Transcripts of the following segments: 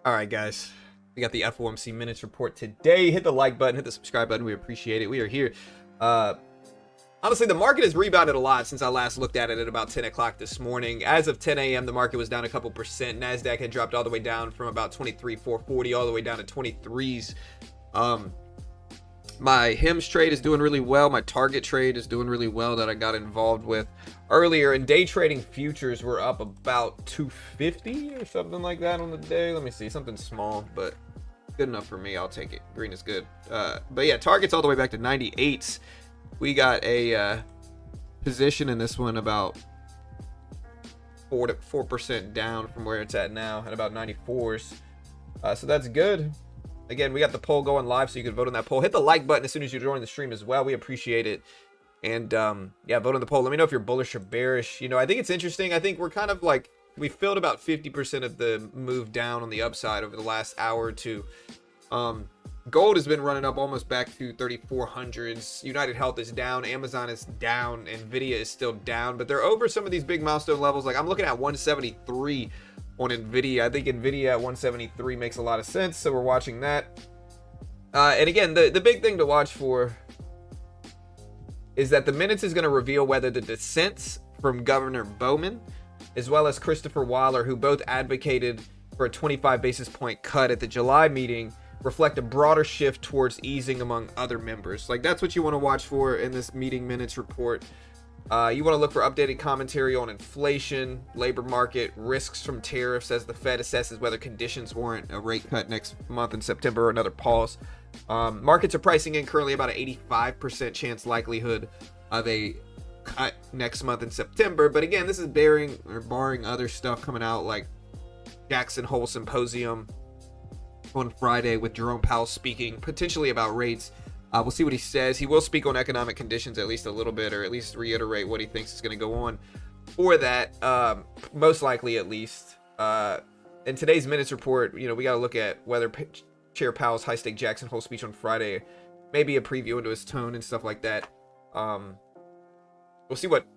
All right, guys. We got the FOMC Minutes report today. Hit the like button, hit the subscribe button. We appreciate it. We are here. Honestly, the market has rebounded a lot since I last looked at it at about 10 o'clock this morning. As of 10 a.m., the market was down a couple percent. NASDAQ had dropped all the way down from about 23,440 all the way down to 23s. My HIMS trade is doing really well. My target trade is doing really well that I got involved with earlier. And day trading futures were up about 250 or something like that on the day. Let me see, something small, but good enough for me. I'll take it. Green is good. But yeah, target's all the way back to 98s. We got a position in this one about 4% down from where it's at now at about 94s. So that's good. Again, we got the poll going live, so you can vote on that poll. Hit the like button as soon as you join the stream as well. We appreciate it. And yeah, vote on the poll. Let me know if you're bullish or bearish. You know, I think it's interesting. I think we're kind of like, we filled about 50% of the move down on the upside over the last hour or two. Gold has been running up almost back to 3400s. United Health is down. Amazon is down. Nvidia is still down. But they're over some of these big milestone levels. Like I'm looking at 173 on Nvidia. I think Nvidia at 173 makes a lot of sense. So we're watching that. And again, the big thing to watch for is that the minutes is going to reveal whether the dissents from Governor Bowman as well as Christopher Waller, who both advocated for a 25 basis point cut at the July meeting, reflect a broader shift towards easing among other members. Like that's what you want to watch for in this meeting minutes report. You want to look for updated commentary on inflation, labor market, risks from tariffs as the Fed assesses whether conditions warrant a rate cut next month in September or another pause. Markets are pricing in currently about an 85% chance likelihood of a cut next month in September. But again, this is barring other stuff coming out like Jackson Hole Symposium on Friday with Jerome Powell speaking potentially about rates. We'll see what he says. He will speak on economic conditions at least a little bit, or at least reiterate what he thinks is going to go on for that, most likely at least. In today's minutes report, you know, we got to look at whether Chair Powell's high-stake Jackson Hole speech on Friday, maybe a preview into his tone and stuff like that. We'll see what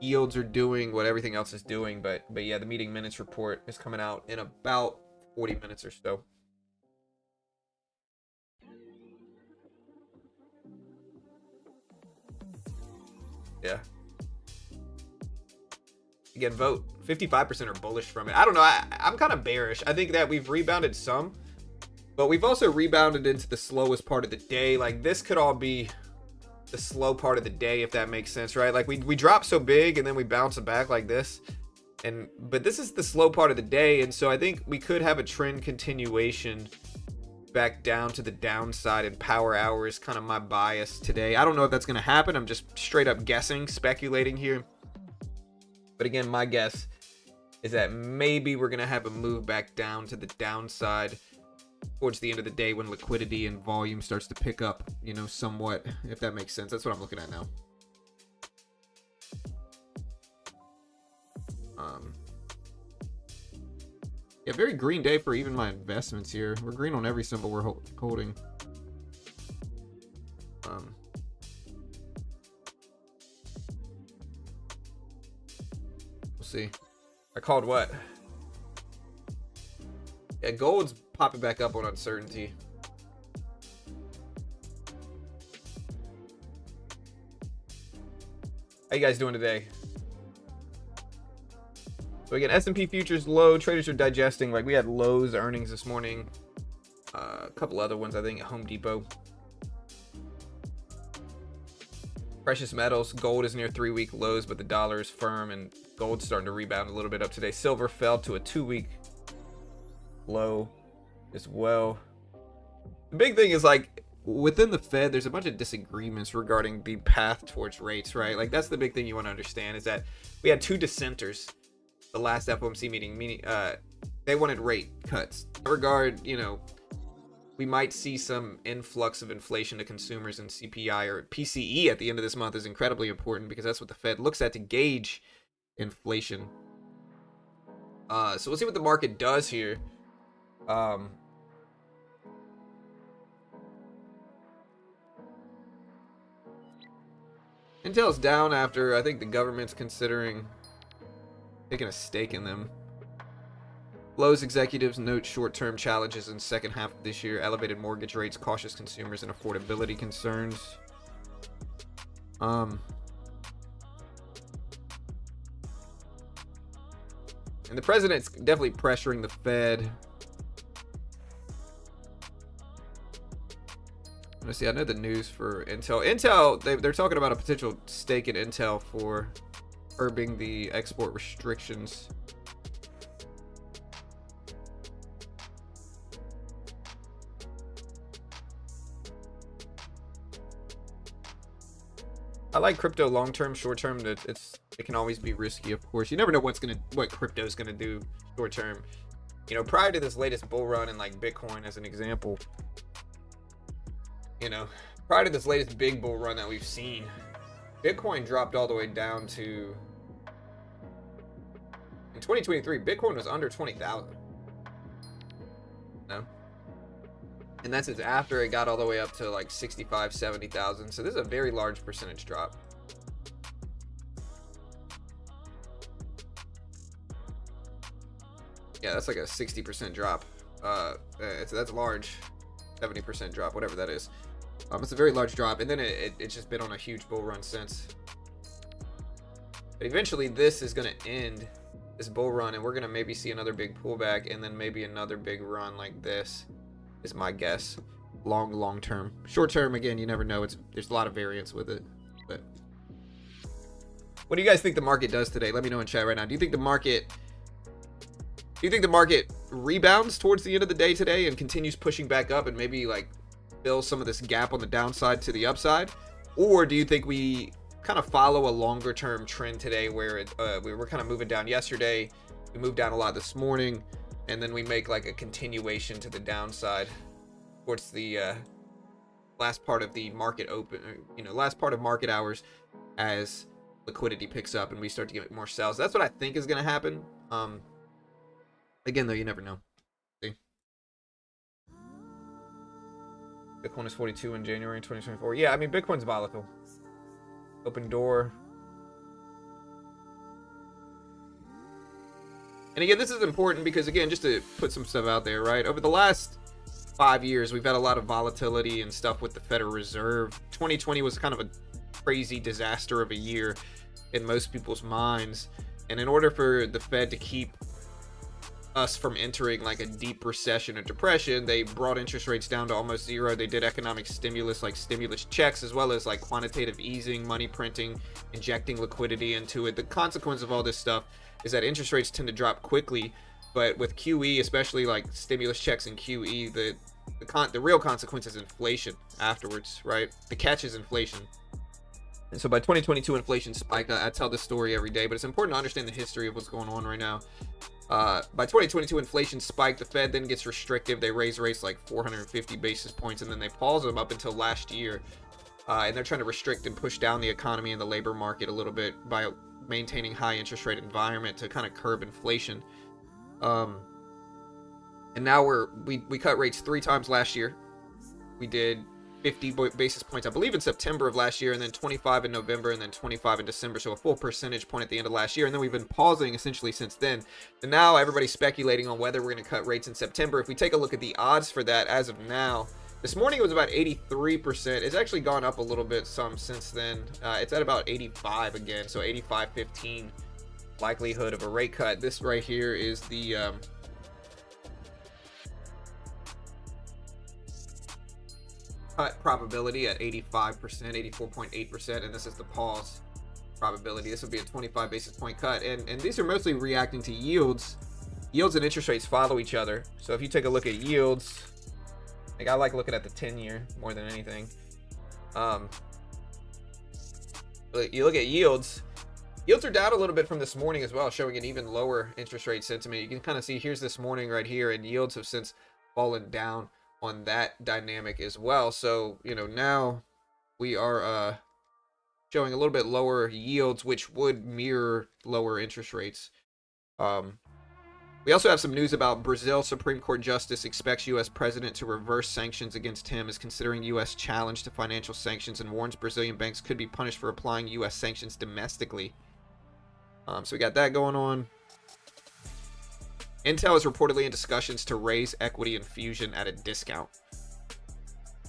yields are doing, what everything else is doing, but yeah, the meeting minutes report is coming out in about 40 minutes or so. Yeah. Again, vote. 55% are bullish from it. I don't know. I'm kind of bearish. I think that we've rebounded some, but we've also rebounded into the slowest part of the day. Like this could all be the slow part of the day, if that makes sense, right? Like we drop so big and then we bounce it back like this. But this is the slow part of the day. And so I think we could have a trend continuation back down to the downside, and power hour is kind of my bias today. I don't know if that's going to happen. I'm just straight up guessing, speculating here. But again, my guess is that maybe we're going to have a move back down to the downside towards the end of the day when liquidity and volume starts to pick up, you know, somewhat, if that makes sense. That's what I'm looking at now. Yeah, very green day for even my investments here. We're green on every symbol we're holding. We'll see. I called what? Yeah, gold's popping back up on uncertainty. How you guys doing today? So again, S&P futures low. Traders are digesting. Like we had Lowe's earnings this morning. A couple other ones, I think, at Home Depot. Precious metals. Gold is near 3-week lows, but the dollar is firm, and gold's starting to rebound a little bit up today. Silver fell to a 2-week low as well. The big thing is like within the Fed, there's a bunch of disagreements regarding the path towards rates, right? Like that's the big thing you want to understand is that we had two dissenters the last FOMC meeting, meaning they wanted rate cuts. In that regard, you know, we might see some influx of inflation to consumers, and CPI or PCE at the end of this month is incredibly important because that's what the Fed looks at to gauge inflation. So we'll see what the market does here. Intel's down after I think the government's considering taking a stake in them. Lowe's executives note short-term challenges in second half of this year, elevated mortgage rates, cautious consumers, and affordability concerns. And the president's definitely pressuring the Fed. Let's see, I know the news for Intel. They're talking about a potential stake in Intel for curbing the export restrictions. I like crypto long term, short term. It can always be risky, of course. You never know what crypto is gonna do short term. You know, prior to this latest bull run in like Bitcoin, as an example, you know, prior to this latest big bull run that we've seen, Bitcoin dropped all the way down to, in 2023, Bitcoin was under 20,000. No. And that's after it got all the way up to like 65, 70,000. So this is a very large percentage drop. Yeah, that's like a 60% drop. That's large. 70% drop, whatever that is. It's a very large drop. And then it's just been on a huge bull run since. But eventually this is going to end, this bull run, and we're going to maybe see another big pullback and then maybe another big run like this. Is my guess. Long term. Short term, again, you never know. There's a lot of variance with it. But what do you guys think the market does today? Let me know in chat right now. Do you think the market rebounds towards the end of the day today and continues pushing back up and maybe like fills some of this gap on the downside to the upside? Or do you think we kind of follow a longer term trend today where we were kind of moving down yesterday, we moved down a lot this morning, and then we make like a continuation to the downside towards the last part of the market open, last part of market hours, as liquidity picks up and we start to get more sales? That's what I think is going to happen. Again, though, you never know. See? Bitcoin is 42 in January 2024. Yeah, I mean, Bitcoin's volatile. Open door. And again, this is important because, again, just to put some stuff out there, right? Over the last 5 years, we've had a lot of volatility and stuff with the Federal Reserve. 2020 was kind of a crazy disaster of a year in most people's minds. And in order for the Fed to keep us from entering like a deep recession or depression, they brought interest rates down to almost zero. They did economic stimulus, like stimulus checks, as well as like quantitative easing, money printing, injecting liquidity into it. The consequence of all this stuff is that interest rates tend to drop quickly, but with QE, especially like stimulus checks and QE, the real consequence is inflation afterwards, right? The catch is inflation. And so by 2022, inflation spiked. I tell this story every day, but it's important to understand the history of what's going on right now. By 2022, inflation spiked. The Fed then gets restrictive. They raise rates like 450 basis points, and then they pause them up until last year. And they're trying to restrict and push down the economy and the labor market a little bit by maintaining high interest rate environment to kind of curb inflation. And now we cut rates 3 times last year. We did 50 basis points, I believe, in September of last year, and then 25 in November, and then 25 in December, so a full percentage point at the end of last year. And then we've been pausing essentially since then. And now everybody's speculating on whether we're going to cut rates in September. If we take a look at the odds for that as of now, this morning it was about 83%. It's actually gone up a little bit some since then. It's at about 85 again, so 85-15 likelihood of a rate cut. This right here is the cut probability at 85%, 84.8%, and this is the pause probability. This would be a 25 basis point cut, and these are mostly reacting to yields. Yields and interest rates follow each other. So if you take a look at yields, like I like looking at the 10-year more than anything. You look at yields. Yields are down a little bit from this morning as well, showing an even lower interest rate sentiment. You can kind of see here's this morning right here, and yields have since fallen down on that dynamic as well. So, now we are showing a little bit lower yields, which would mirror lower interest rates. We also have some news about Brazil. Supreme Court Justice expects U.S. President to reverse sanctions against him, is considering U.S. challenge to financial sanctions, and warns Brazilian banks could be punished for applying U.S. sanctions domestically. So we got that going on. Intel is reportedly in discussions to raise equity in Fusion at a discount.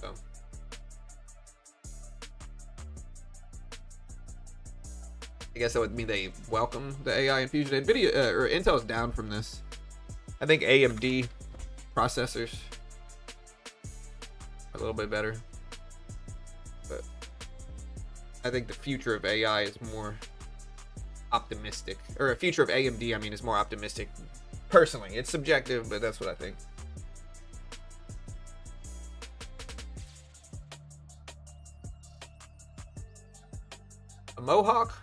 So I guess that would mean they welcome the AI in Fusion. Nvidia or Intel's down from this. I think AMD processors are a little bit better, but I think the future of AI is more optimistic, or a future of AMD, I mean, is more optimistic. Personally, it's subjective, but that's what I think. A mohawk?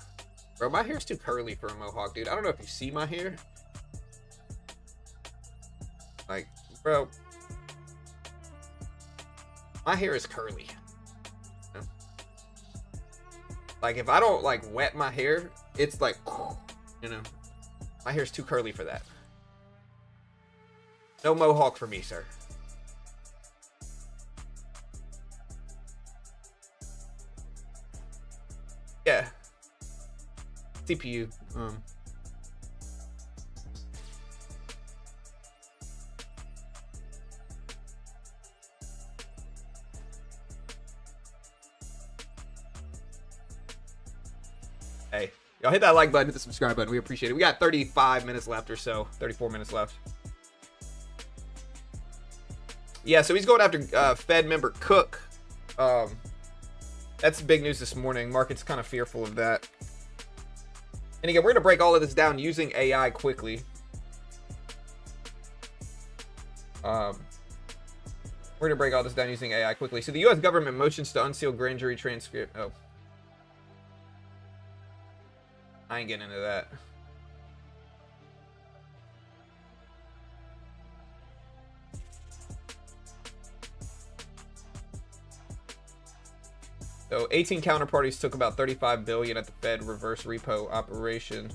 Bro, my hair's too curly for a mohawk, dude. I don't know if you see my hair. Like, bro, my hair is curly. You know? Like, if I don't, like, wet my hair, it's like, you know, my hair's too curly for that. No mohawk for me, sir. Yeah. CPU. Hey, y'all hit that like button, hit the subscribe button. We appreciate it. We got 35 minutes left or so. 34 minutes left. Yeah, so he's going after Fed member Cook. That's big news this morning. Market's kind of fearful of that. And again, we're going to break all of this down using AI quickly. We're going to break all this down using AI quickly. So the U.S. government motions to unseal grand jury transcript. Oh. I ain't getting into that. So 18 counterparties took about $35 billion at the Fed reverse repo operation.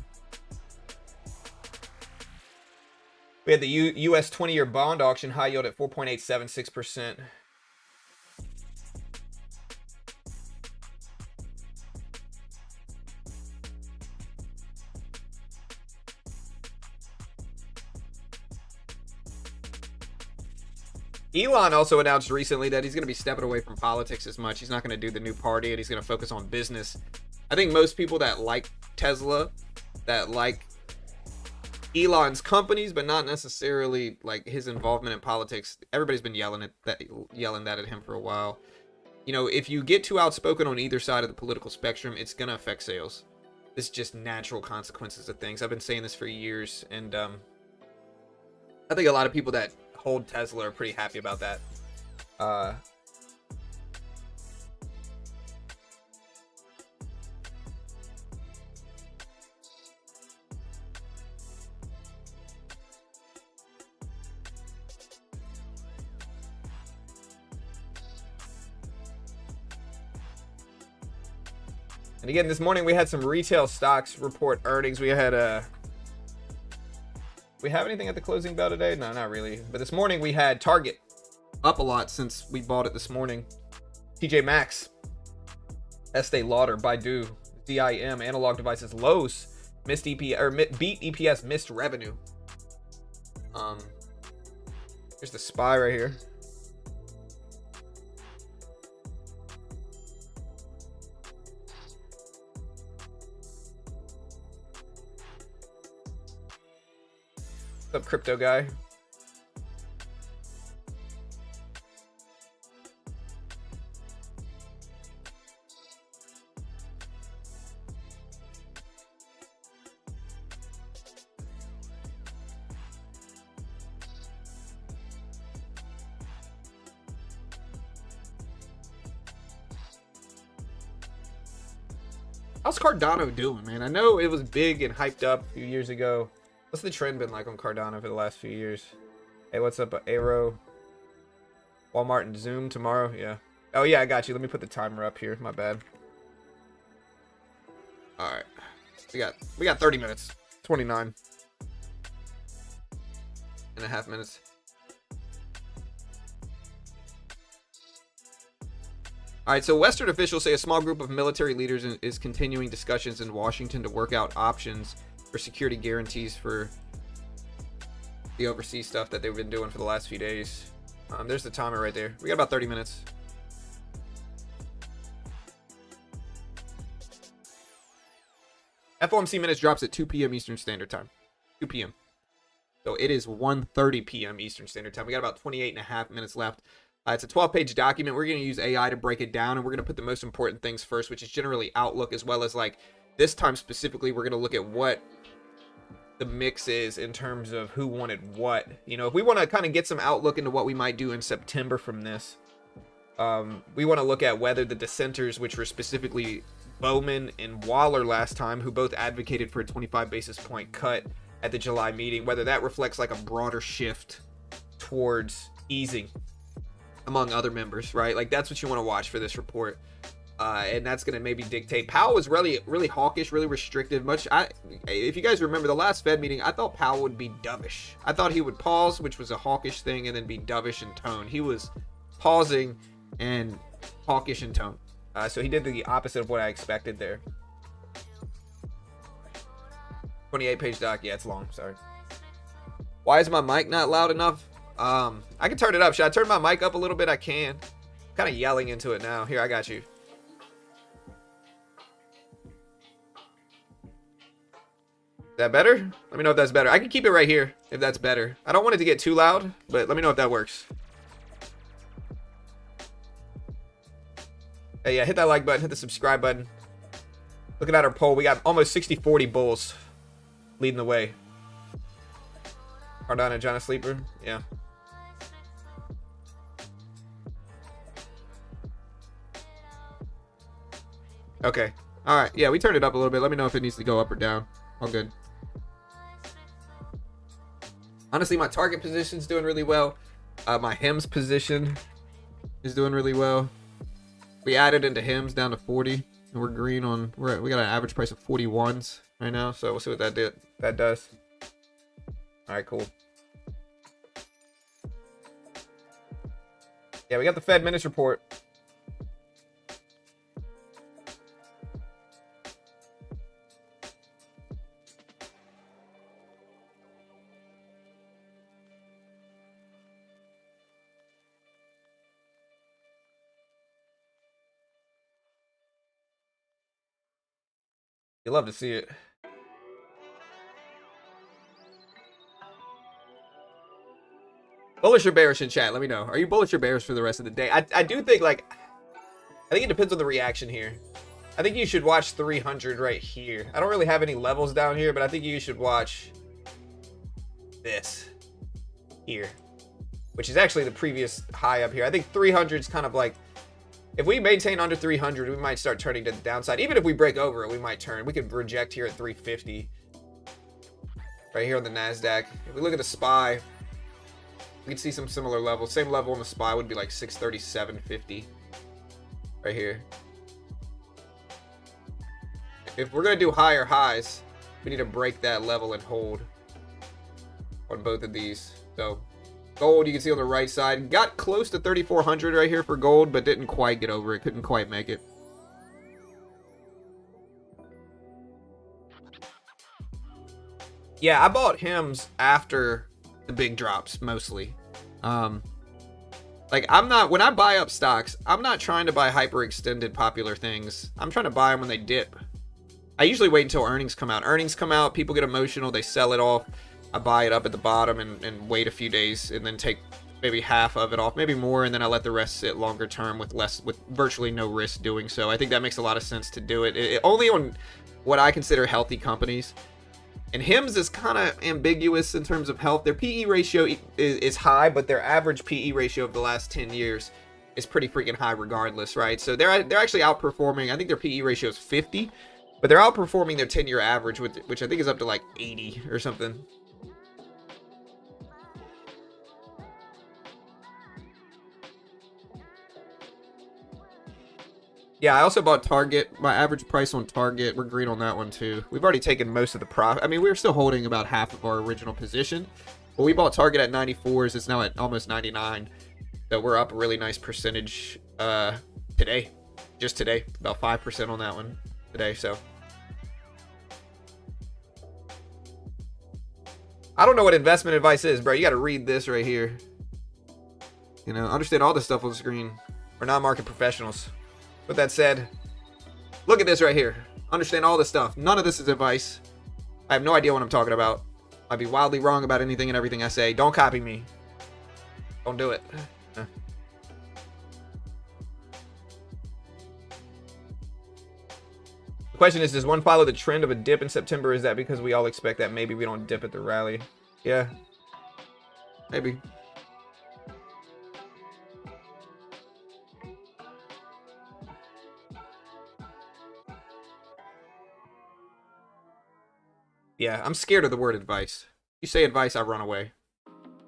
We had the U.S. 20-year bond auction, high yield at 4.876%. Elon also announced recently that he's going to be stepping away from politics as much. He's not going to do the new party, and he's going to focus on business. I think most people that like Tesla, that like Elon's companies, but not necessarily like his involvement in politics, everybody's been yelling that at him for a while. You know, if you get too outspoken on either side of the political spectrum, it's going to affect sales. It's just natural consequences of things. I've been saying this for years, and I think a lot of people that hold Tesla are pretty happy about that. And again, this morning we had some retail stocks report earnings. We had we have anything at the closing bell today? No, not really. But this morning we had Target up a lot since we bought it this morning. TJ Maxx, Estee Lauder, Baidu, DIM, Analog Devices, Lowe's, missed EPS or beat EPS, missed revenue. Here's the SPY right here. What's up, crypto guy? How's Cardano doing, man? I know it was big and hyped up a few years ago. What's the trend been like on Cardano for the last few years? Hey, what's up, Aero? Walmart and Zoom tomorrow? Yeah. Oh, yeah, I got you. Let me put the timer up here. My bad. All right. We got 30 minutes. 29 and a half minutes. All right, so Western officials say a small group of military leaders is continuing discussions in Washington to work out options for security guarantees for the overseas stuff that they've been doing for the last few days. There's the timer right there. We got about 30 minutes. FOMC Minutes drops at 2 p.m. Eastern Standard Time. 2 p.m. So it is 1:30 p.m. Eastern Standard Time. We got about 28 and a half minutes left. It's a 12-page document. We're going to use AI to break it down, and we're going to put the most important things first, which is generally outlook, as well as, like, this time specifically, we're going to look at what the mix is in terms of who wanted what. You know, if we want to kind of get some outlook into what we might do in September from this, we want to look at whether the dissenters, which were specifically Bowman and Waller last time, who both advocated for a 25 basis point cut at the July meeting, whether that reflects like a broader shift towards easing among other members, right? Like, that's what you want to watch for this report. And that's going to maybe dictate. Powell was really hawkish, really restrictive. If you guys remember the last Fed meeting, I thought Powell would be dovish. I thought he would pause, which was a hawkish thing, and then be dovish in tone. He was pausing and hawkish in tone. So he did the opposite of what I expected there. 28-page doc. Yeah, it's long. Sorry. Why is my mic not loud enough? I can turn it up. Should I turn my mic up a little bit? I can. I'm kind of yelling into it now. Here, I got you. Is that better? Let me know if that's better. I can keep it right here if that's better. I don't want it to get too loud, but let me know if that works. Hey, yeah, hit that like button, hit the subscribe button. Looking at our poll, we got almost 60-40 bulls leading the way. Cardano and John a sleeper? Yeah. Okay. All right. Yeah, we turned it up a little bit. Let me know if it needs to go up or down. All good. Honestly, my target position's doing really well. My HIMS position is doing really well. We added into HIMS down to 40, and we're green on. We got an average price of 41s right now, so we'll see what that does. All right, cool. Yeah, we got the Fed minutes report. You love to see it. Bullish or bearish in chat? Let me know. Are you bullish or bearish for the rest of the day? I do think, like, I think it depends on the reaction here. I think you should watch 300 right here. I don't really have any levels down here, but I think you should watch this here, which is actually the previous high up here. I think 300 is kind of like, if we maintain under 300, we might start turning to the downside. Even if we break over it, we might turn. We could reject here at 350. Right here on the NASDAQ. If we look at the SPY, we can see some similar levels. Same level on the SPY would be like 637.50. Right here. If we're going to do higher highs, we need to break that level and hold on both of these. So gold, you can see on the right side, got close to 3,400 right here for gold, but didn't quite get over it. Couldn't quite make it. Yeah, I bought HIMS after the big drops, mostly. Like, when I buy up stocks, I'm not trying to buy hyper extended popular things. I'm trying to buy them when they dip. I usually wait until earnings come out. Earnings come out, people get emotional, they sell it off. I buy it up at the bottom and wait a few days and then take maybe half of it off, maybe more, and then I let the rest sit longer term with virtually no risk doing so. I think that makes a lot of sense to do it. Only on what I consider healthy companies. And HIMS is kind of ambiguous in terms of health. Their PE ratio is high, but their average PE ratio of the last 10 years is pretty freaking high regardless, right? So they're actually outperforming. I think their PE ratio is 50, but they're outperforming their 10-year average, which I think is up to like 80 or something. Yeah, I also bought Target. My average price on Target, we're green on that one too. We've already taken most of the profit. I mean, we're still holding about half of our original position, but we bought Target at 94s. It's now at almost 99. So we're up a really nice percentage today. Just today, about 5% on that one today. So I don't know what investment advice is, bro. You got to read this right here. You know, understand all this stuff on the screen. We're not market professionals. With that said, look at this right here. Understand all this stuff. None of this is advice. I have no idea what I'm talking about. I'd be wildly wrong about anything and everything I say. Don't copy me. Don't do it. The question is, does one follow the trend of a dip in September? Is that because we all expect that maybe we don't dip at the rally? Yeah. Maybe. Yeah, I'm scared of the word advice. You say advice, I run away.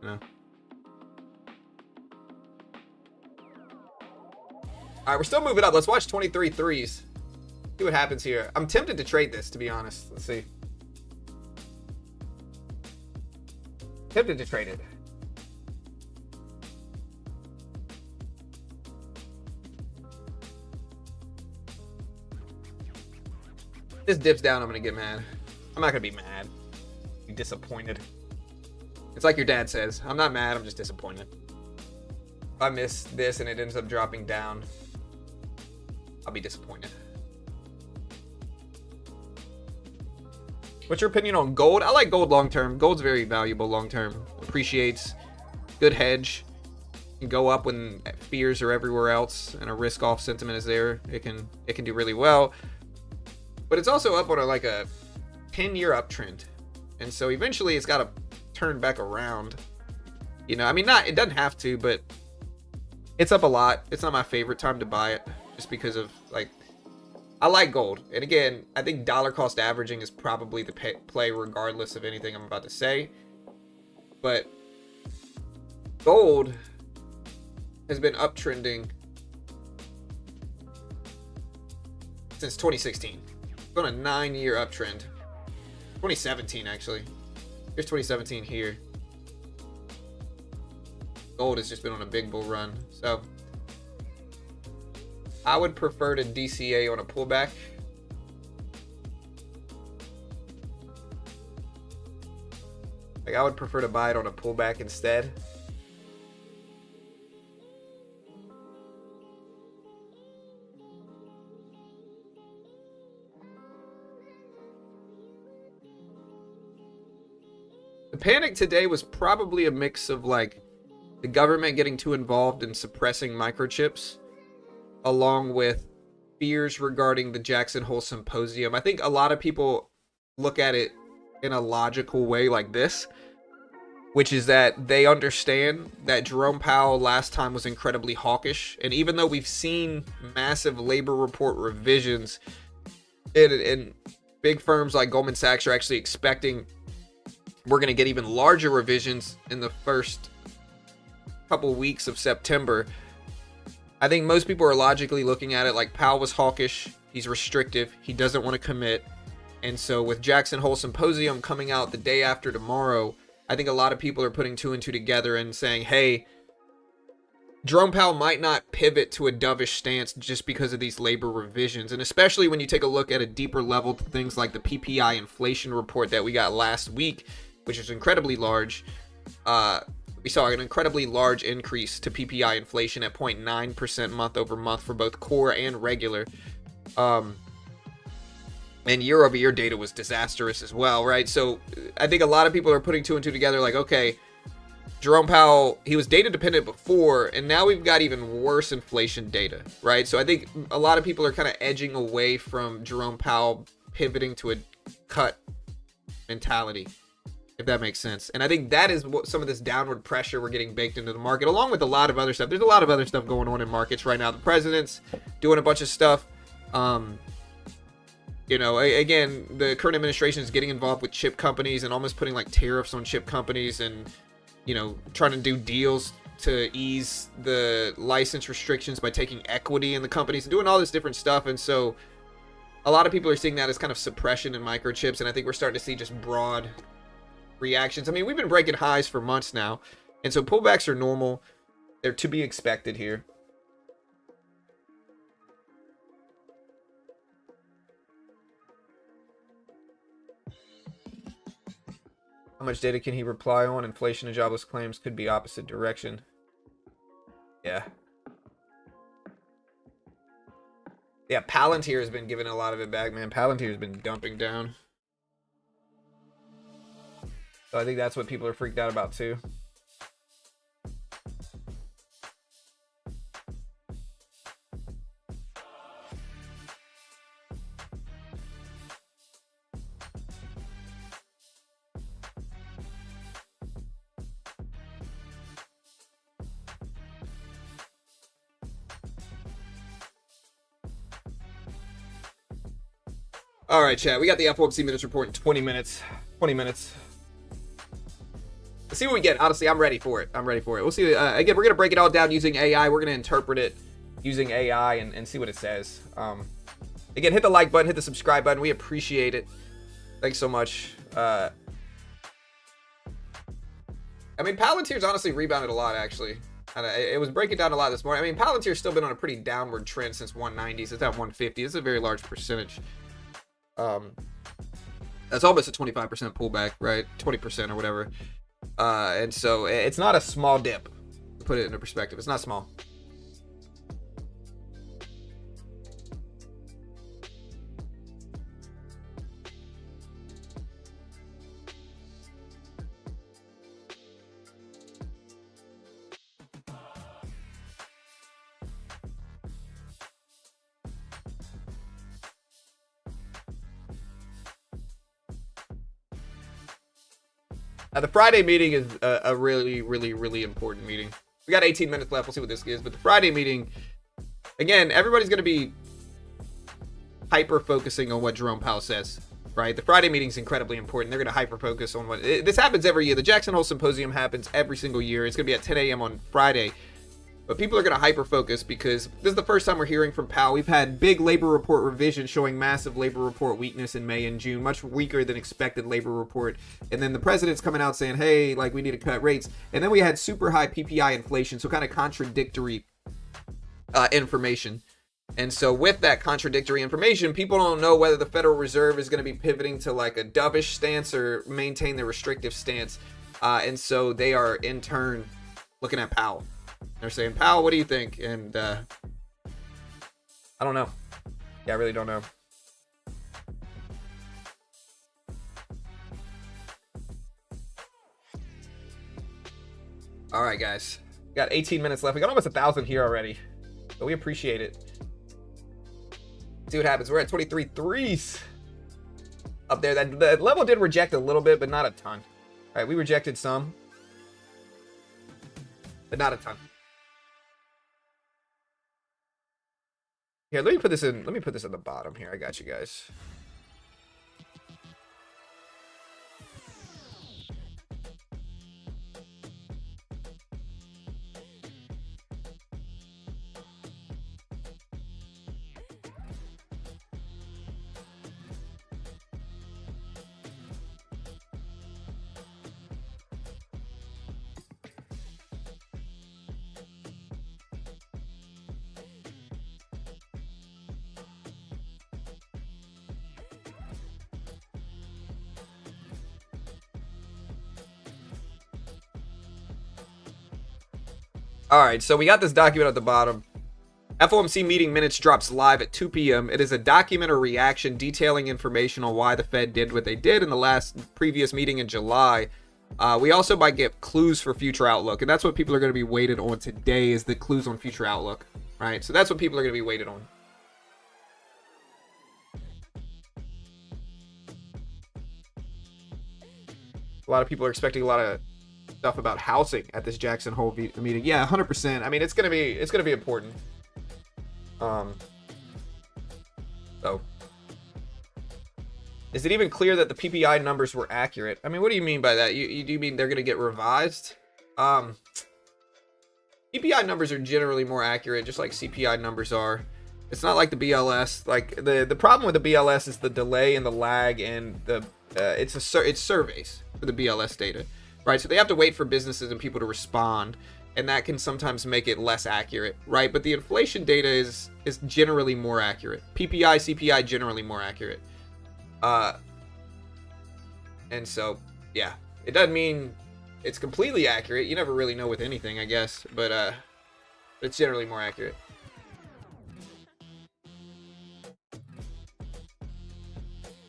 You know? Alright, we're still moving up. Let's watch 23 threes. See what happens here. I'm tempted to trade this, to be honest. Let's see. Tempted to trade it. This dips down, I'm gonna get mad. I'm not gonna be mad. Be disappointed. It's like your dad says. I'm not mad, I'm just disappointed. If I miss this and it ends up dropping down, I'll be disappointed. What's your opinion on gold? I like gold long term. Gold's very valuable long term. Appreciates. Good hedge. Can go up when fears are everywhere else and a risk off sentiment is there. It can do really well. But it's also up on like a 10-year uptrend. And so eventually it's got to turn back around. You know, I mean, it doesn't have to, but it's up a lot. It's not my favorite time to buy it just because of like, I like gold. And again, I think dollar cost averaging is probably the play regardless of anything I'm about to say. But gold has been uptrending since 2016. It's on a 9-year uptrend. 2017, actually. Here's 2017 here. Gold has just been on a big bull run. So I would prefer to DCA on a pullback. Like, I would prefer to buy it on a pullback instead. The panic today was probably a mix of like the government getting too involved in suppressing microchips, along with fears regarding the Jackson Hole Symposium. I think a lot of people look at it in a logical way like this, which is that they understand that Jerome Powell last time was incredibly hawkish. And even though we've seen massive labor report revisions, and big firms like Goldman Sachs are actually expecting we're going to get even larger revisions in the first couple weeks of September. I think most people are logically looking at it like Powell was hawkish, he's restrictive, he doesn't want to commit. And so with Jackson Hole Symposium coming out the day after tomorrow, I think a lot of people are putting two and two together and saying, hey, Jerome Powell might not pivot to a dovish stance just because of these labor revisions. And especially when you take a look at a deeper level to things like the PPI inflation report that we got last week, which is incredibly large. We saw an incredibly large increase to PPI inflation at 0.9% month over month for both core and regular. And year over year data was disastrous as well, right? So I think a lot of people are putting two and two together like, okay, Jerome Powell, he was data dependent before, and now we've got even worse inflation data, right? So I think a lot of people are kind of edging away from Jerome Powell pivoting to a cut mentality, if that makes sense. And I think that is what some of this downward pressure we're getting baked into the market, along with a lot of other stuff. There's a lot of other stuff going on in markets right now. The president's doing a bunch of stuff. You know, again, the current administration is getting involved with chip companies and almost putting like tariffs on chip companies and, you know, trying to do deals to ease the license restrictions by taking equity in the companies and doing all this different stuff. And so a lot of people are seeing that as kind of suppression in microchips. And I think we're starting to see just broad reactions. I mean, we've been breaking highs for months now. And so pullbacks are normal. They're to be expected here. How much data can he reply on? Inflation and jobless claims could be opposite direction. Yeah. Yeah, Palantir has been giving a lot of it back, man. Palantir has been dumping down. So I think that's what people are freaked out about too. All right, chat. We got the FOMC Minutes report in 20 minutes. 20 minutes. Let's see what we get. Honestly, I'm ready for it. I'm ready for it. We'll see. Again, we're going to break it all down using AI. We're going to interpret it using AI and see what it says. Again, hit the like button, hit the subscribe button. We appreciate it. Thanks so much. I mean, Palantir's honestly rebounded a lot, actually. And it was breaking down a lot this morning. I mean, Palantir's still been on a pretty downward trend since 190s. It's at 150. It's a very large percentage. That's almost a 25% pullback, right? 20% or whatever. And so it's not a small dip, to put it into perspective. It's not small. The Friday meeting is a really, really, really important meeting. We got 18 minutes left. We'll see what this is. But the Friday meeting, again, everybody's going to be hyper-focusing on what Jerome Powell says, right? The Friday meeting is incredibly important. They're going to hyper-focus on what... This happens every year. The Jackson Hole Symposium happens every single year. It's going to be at 10 a.m. on Friday. But people are going to hyper-focus because this is the first time we're hearing from Powell. We've had big labor report revisions showing massive labor report weakness in May and June, much weaker than expected labor report. And then the president's coming out saying, hey, like, we need to cut rates. And then we had super high PPI inflation, so kind of contradictory information. And so with that contradictory information, people don't know whether the Federal Reserve is going to be pivoting to like a dovish stance or maintain the restrictive stance. And so they are in turn looking at Powell. They're saying, Powell, what do you think? And I don't know. Yeah, I really don't know. All right, guys. We got 18 minutes left. We got almost 1,000 here already. So we appreciate it. See what happens. We're at 23 threes up there. That level did reject a little bit, but not a ton. All right, we rejected some, but not a ton. Here, let me put this in. Let me put this at the bottom here. I got you guys. All right, so we got this document at the bottom. FOMC meeting minutes drops live at 2 p.m. It is a document or reaction detailing information on why the Fed did what they did in the previous meeting in July. We also might get clues for future outlook, and that's what people are going to be weighted on today is the clues on future outlook, right? So that's what people are going to be weighted on. A lot of people are expecting a lot of stuff about housing at this Jackson Hole meeting. Yeah, 100%. I mean, it's gonna be important. So, is it even clear that the PPI numbers were accurate? I mean, what do you mean by that? Do you mean they're gonna get revised? PPI numbers are generally more accurate, just like CPI numbers are. It's not like the BLS. Like the problem with the BLS is the delay and the lag, and it's surveys for the BLS data. Right, so they have to wait for businesses and people to respond, and that can sometimes make it less accurate, right? But the inflation data is generally more accurate. PPI, CPI generally more accurate. And so, yeah, It doesn't mean it's completely accurate. You never really know with anything, I guess, but it's generally more accurate.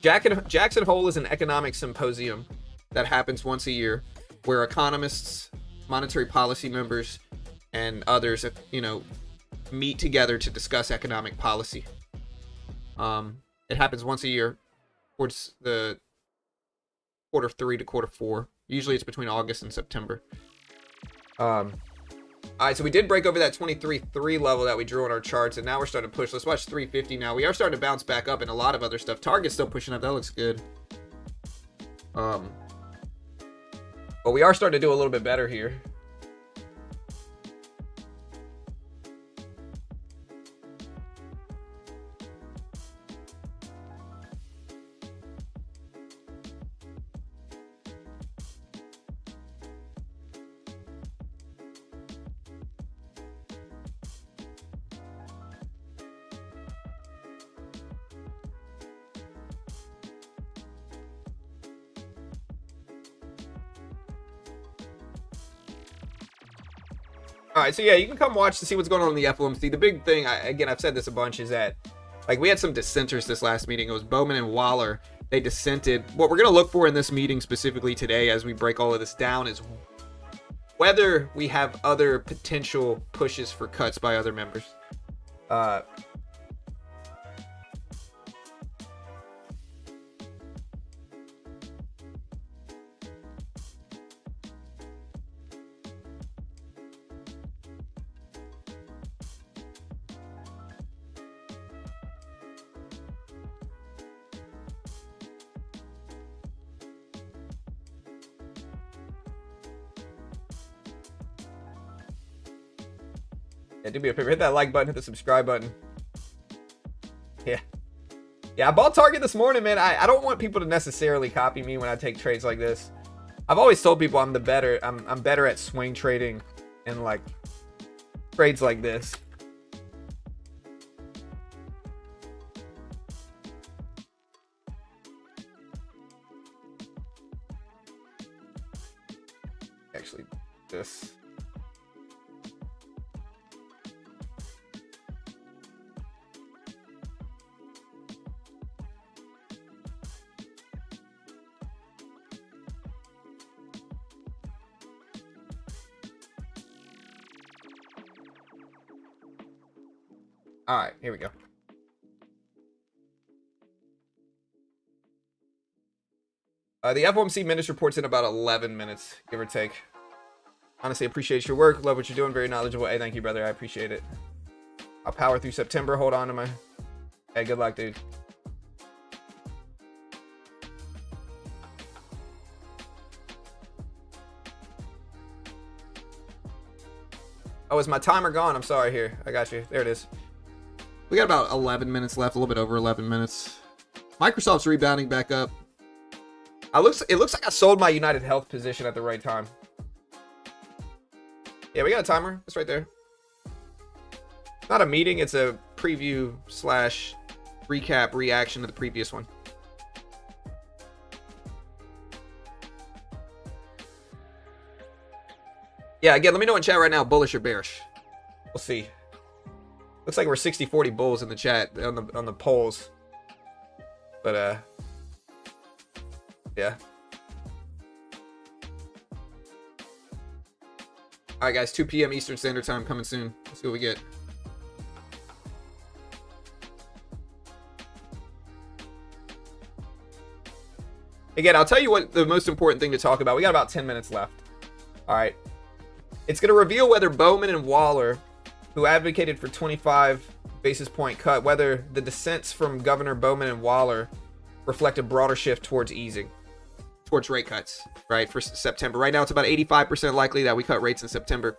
Jackson Hole is an economic symposium that happens once a year where economists, monetary policy members, and others, meet together to discuss economic policy. It happens once a year towards the quarter 3 to quarter 4. Usually it's between August and September. All right, so we did break over that 23.3 level that we drew on our charts, and now we're starting to push. Let's watch 350 now. We are starting to bounce back up and a lot of other stuff. Target's still pushing up. That looks good. But we are starting to do a little bit better here. All right, so yeah, you can come watch to see what's going on in the FOMC. The big thing, again, I've said this a bunch, is that we had some dissenters this last meeting. It was Bowman and Waller. They dissented. What we're going to look for in this meeting specifically today as we break all of this down is whether we have other potential pushes for cuts by other members. Yeah, do me a favor. Hit that like button. Hit the subscribe button. Yeah. Yeah, I bought Target this morning, man. I don't want people to necessarily copy me when I take trades like this. I've always told people I'm better at swing trading and trades like this. Actually, this. All right, here we go. The FOMC Minutes reports in about 11 minutes, give or take. Honestly, appreciate your work. Love what you're doing. Very knowledgeable. Hey, thank you, brother. I appreciate it. I'll power through September. Hold on to my... Hey, good luck, dude. Oh, is my timer gone? I'm sorry. Here, I got you. There it is. We got about 11 minutes left, a little bit over 11 minutes. Microsoft's rebounding back up. It looks like I sold my United Health position at the right time. Yeah, we got a timer. It's right there. Not a meeting. It's a preview / recap reaction to the previous one. Yeah, again, let me know in chat right now, bullish or bearish. We'll see. Looks like we're 60-40 bulls in the chat on the polls. But yeah. All right, guys, 2 p.m. Eastern Standard Time coming soon. Let's see what we get. Again, I'll tell you what the most important thing to talk about. We got about 10 minutes left. All right. It's going to reveal whether Bowman and Waller, who advocated for 25 basis point cut, whether the dissents from Governor Bowman and Waller reflect a broader shift towards easing, towards rate cuts, right, for September. Right now, it's about 85% likely that we cut rates in September.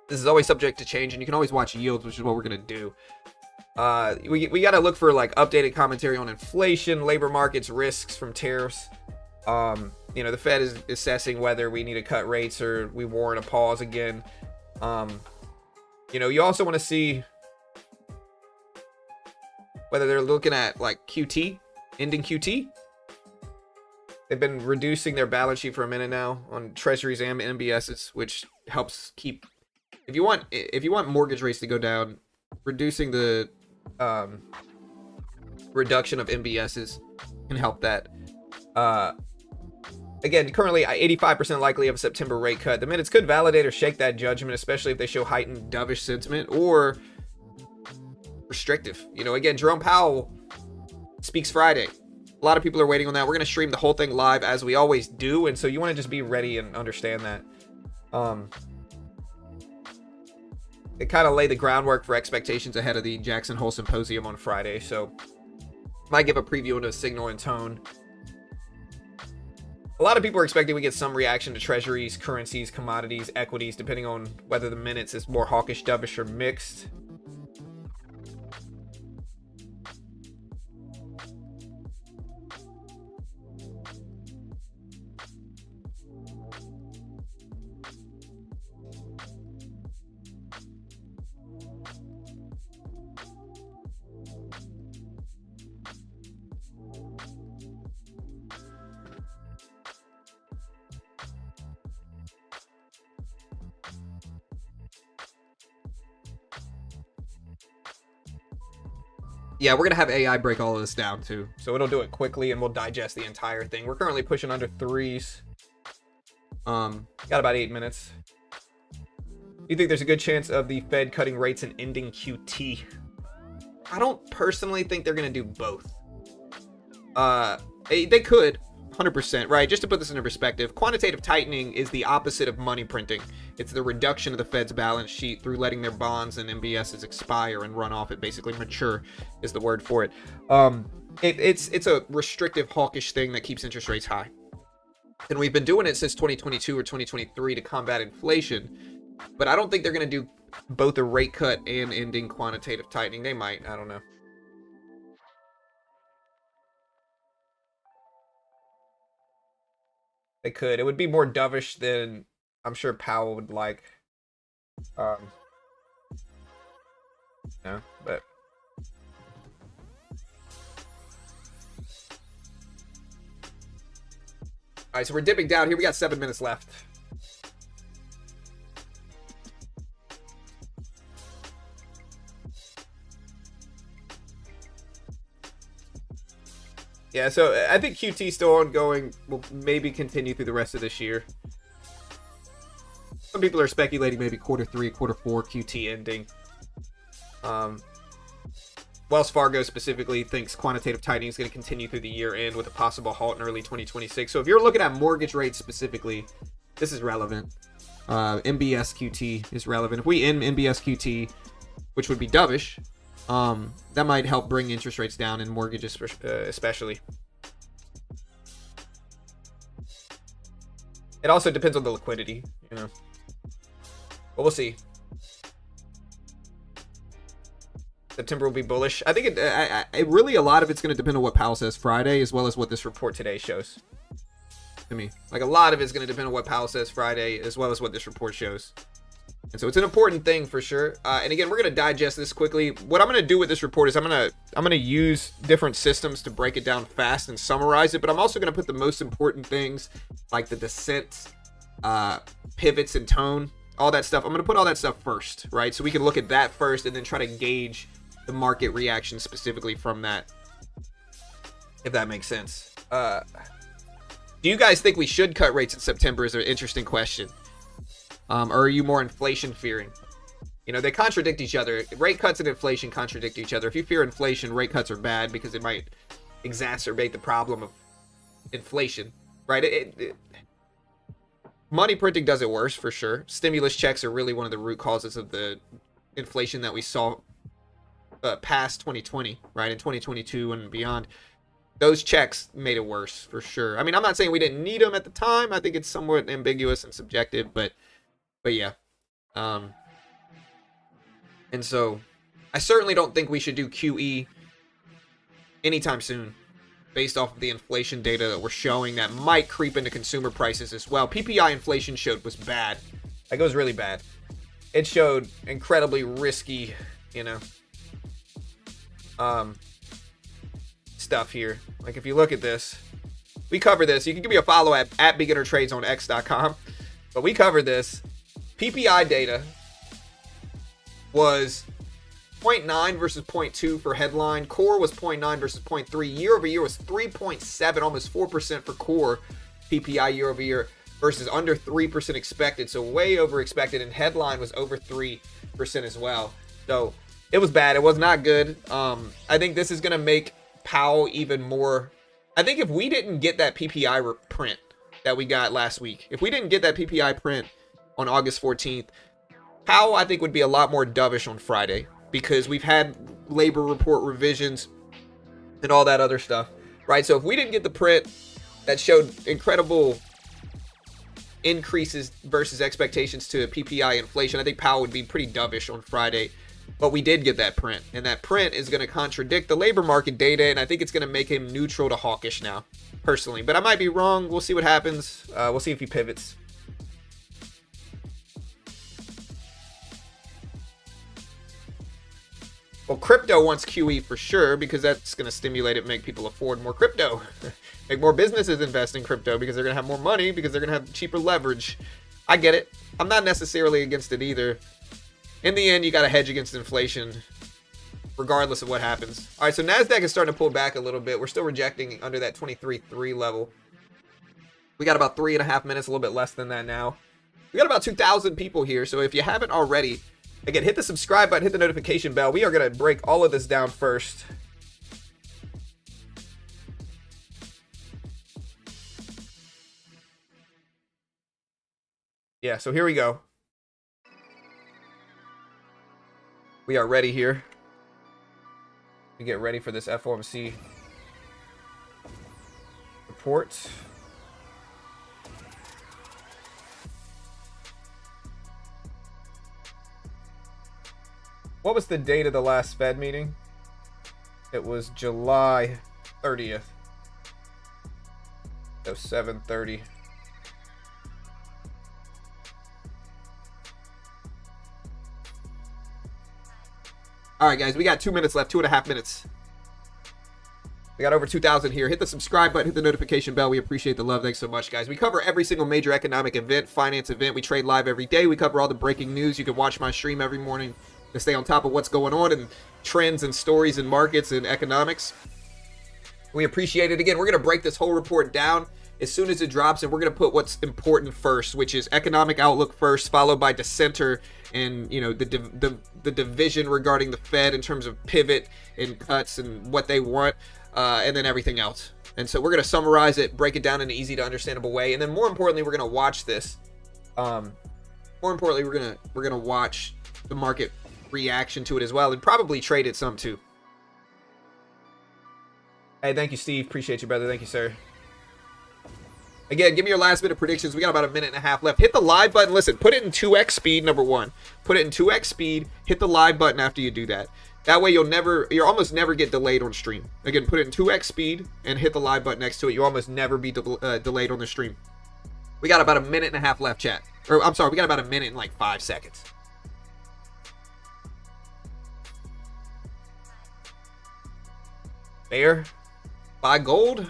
This is always subject to change, and you can always watch yields, which is what we're going to do. We got to look for updated commentary on inflation, labor markets, risks from tariffs. The Fed is assessing whether we need to cut rates or we warrant a pause again. You also want to see whether they're looking at QT, ending QT. They've been reducing their balance sheet for a minute now on treasuries and MBSs, which helps keep. If you want mortgage rates to go down, reducing the reduction of MBSs can help that. Again, currently 85% likely of a September rate cut. The minutes could validate or shake that judgment, especially if they show heightened dovish sentiment or restrictive. You know, again, Jerome Powell speaks Friday. A lot of people are waiting on that. We're going to stream the whole thing live as we always do, and so you want to just be ready and understand that. It kind of lay the groundwork for expectations ahead of the Jackson Hole Symposium on Friday, so might give a preview into a signal and tone. A lot of people are expecting we get some reaction to treasuries, currencies, commodities, equities, depending on whether the minutes is more hawkish, dovish, or mixed. Yeah, we're going to have AI break all of this down too. So it'll do it quickly and we'll digest the entire thing. We're currently pushing under 3s. Got about 8 minutes. Do you think there's a good chance of the Fed cutting rates and ending QT? I don't personally think they're going to do both. They could, 100%, right? Just to put this into perspective, quantitative tightening is the opposite of money printing. It's the reduction of the Fed's balance sheet through letting their bonds and MBSs expire and run off. It basically mature is the word for it. It's a restrictive hawkish thing that keeps interest rates high. And we've been doing it since 2022 or 2023 to combat inflation. But I don't think they're going to do both a rate cut and ending quantitative tightening. They might. I don't know. They could. It would be more dovish than I'm sure Powell would like. No, but all right, so we're dipping down here. We got 7 minutes left. Yeah, so I think QT still ongoing, will maybe continue through the rest of this year. Some people are speculating maybe Q3, Q4 QT ending. Wells Fargo specifically thinks quantitative tightening is going to continue through the year end with a possible halt in early 2026. So if you're looking at mortgage rates specifically, this is relevant. MBS QT is relevant. If we end MBS QT, which would be dovish, that might help bring interest rates down in mortgages especially. It also depends on the liquidity, you know. But we'll see. September will be bullish. I think it really, a lot of it's going to depend on what Powell says Friday, as well as what this report today shows to me. Like, a lot of it's going to depend on what Powell says Friday, as well as what this report shows. And so it's an important thing for sure. And again, we're going to digest this quickly. What I'm going to do with this report is I'm going to use different systems to break it down fast and summarize it. But I'm also going to put the most important things, like the descent, pivots and tone, all that stuff. I'm going to put all that stuff first, right? So we can look at that first and then try to gauge the market reaction specifically from that, if that makes sense. Do you guys think we should cut rates in September is an interesting question. Or are you more inflation fearing? You know, they contradict each other. Rate cuts and inflation contradict each other. If you fear inflation, rate cuts are bad because it might exacerbate the problem of inflation, right? Money printing does it worse for sure. Stimulus checks are really one of the root causes of the inflation that we saw past 2020, right? In 2022 and beyond. Those checks made it worse for sure. I mean, I'm not saying we didn't need them at the time. I think it's somewhat ambiguous and subjective, but yeah. And so I certainly don't think we should do QE anytime soon based off of the inflation data that we're showing that might creep into consumer prices as well. PPI inflation showed was bad. Like, it was really bad. It showed incredibly risky, you know, stuff here. Like, if you look at this We cover this. You can give me a follow at beginner trades on x.com. But we covered this. PPI data was 0.9 versus 0.2 for headline. Core was 0.9 versus 0.3. Year over year was 3.7, almost 4% for core PPI year over year versus under 3% expected. So way over expected. And headline was over 3% as well. So it was bad. It was not good. I think this is going to make Powell even more. I think if we didn't get that PPI print that we got last week, if we didn't get that PPI print on August 14th, Powell, I think, would be a lot more dovish on Friday because we've had labor report revisions and all that other stuff, right? So if we didn't get the print that showed incredible increases versus expectations to PPI inflation, I think Powell would be pretty dovish on Friday. But we did get that print, and that print is going to contradict the labor market data, and I think it's going to make him neutral to hawkish now, personally. But I might be wrong. We'll see what happens. We'll see if he pivots. Well, crypto wants QE for sure because that's going to stimulate it, make people afford more crypto. Make more businesses invest in crypto because they're going to have more money because they're going to have cheaper leverage. I get it. I'm not necessarily against it either. In the end, you got to hedge against inflation regardless of what happens. All right, so NASDAQ is starting to pull back a little bit. We're still rejecting under that 23.3 level. We got about 3.5 minutes, a little bit less than that now. We got about 2,000 people here, so if you haven't already, again, hit the subscribe button, hit the notification bell. We are going to break all of this down first. Yeah, so here we go. We are ready here. We get ready for this FOMC report. What was the date of the last Fed meeting? It was July 30th. So 7:30. All right, guys, we got 2 minutes left, 2.5 minutes. We got over 2,000 here. Hit the subscribe button, hit the notification bell. We appreciate the love. Thanks so much, guys. We cover every single major economic event, finance event. We trade live every day. We cover all the breaking news. You can watch my stream every morning to stay on top of what's going on and trends and stories and markets and economics. We appreciate it. Again, we're going to break this whole report down as soon as it drops, and we're going to put what's important first, which is economic outlook first, followed by dissenter and, you know, the division regarding the Fed in terms of pivot and cuts and what they want, and then everything else. And so we're going to summarize it, break it down in an easy to understandable way, and then more importantly, we're going to watch this. More importantly, we're going to watch the market reaction to it as well, and probably trade it some too. Hey, thank you, Steve. Appreciate you, brother. Thank you, sir. Again, give me your last minute predictions. We got about 1.5 minutes left. Hit the live button. Listen, put it in 2x speed, number one. Put it in 2x speed. Hit the live button after you do that. That way you'll almost never get delayed on stream. Again, put it in 2x speed and hit the live button next to it. You'll almost never be delayed on the stream. We got about 1.5 minutes left, chat. Or I'm sorry, we got about 1 minute and like 5 seconds. Bear. Buy gold.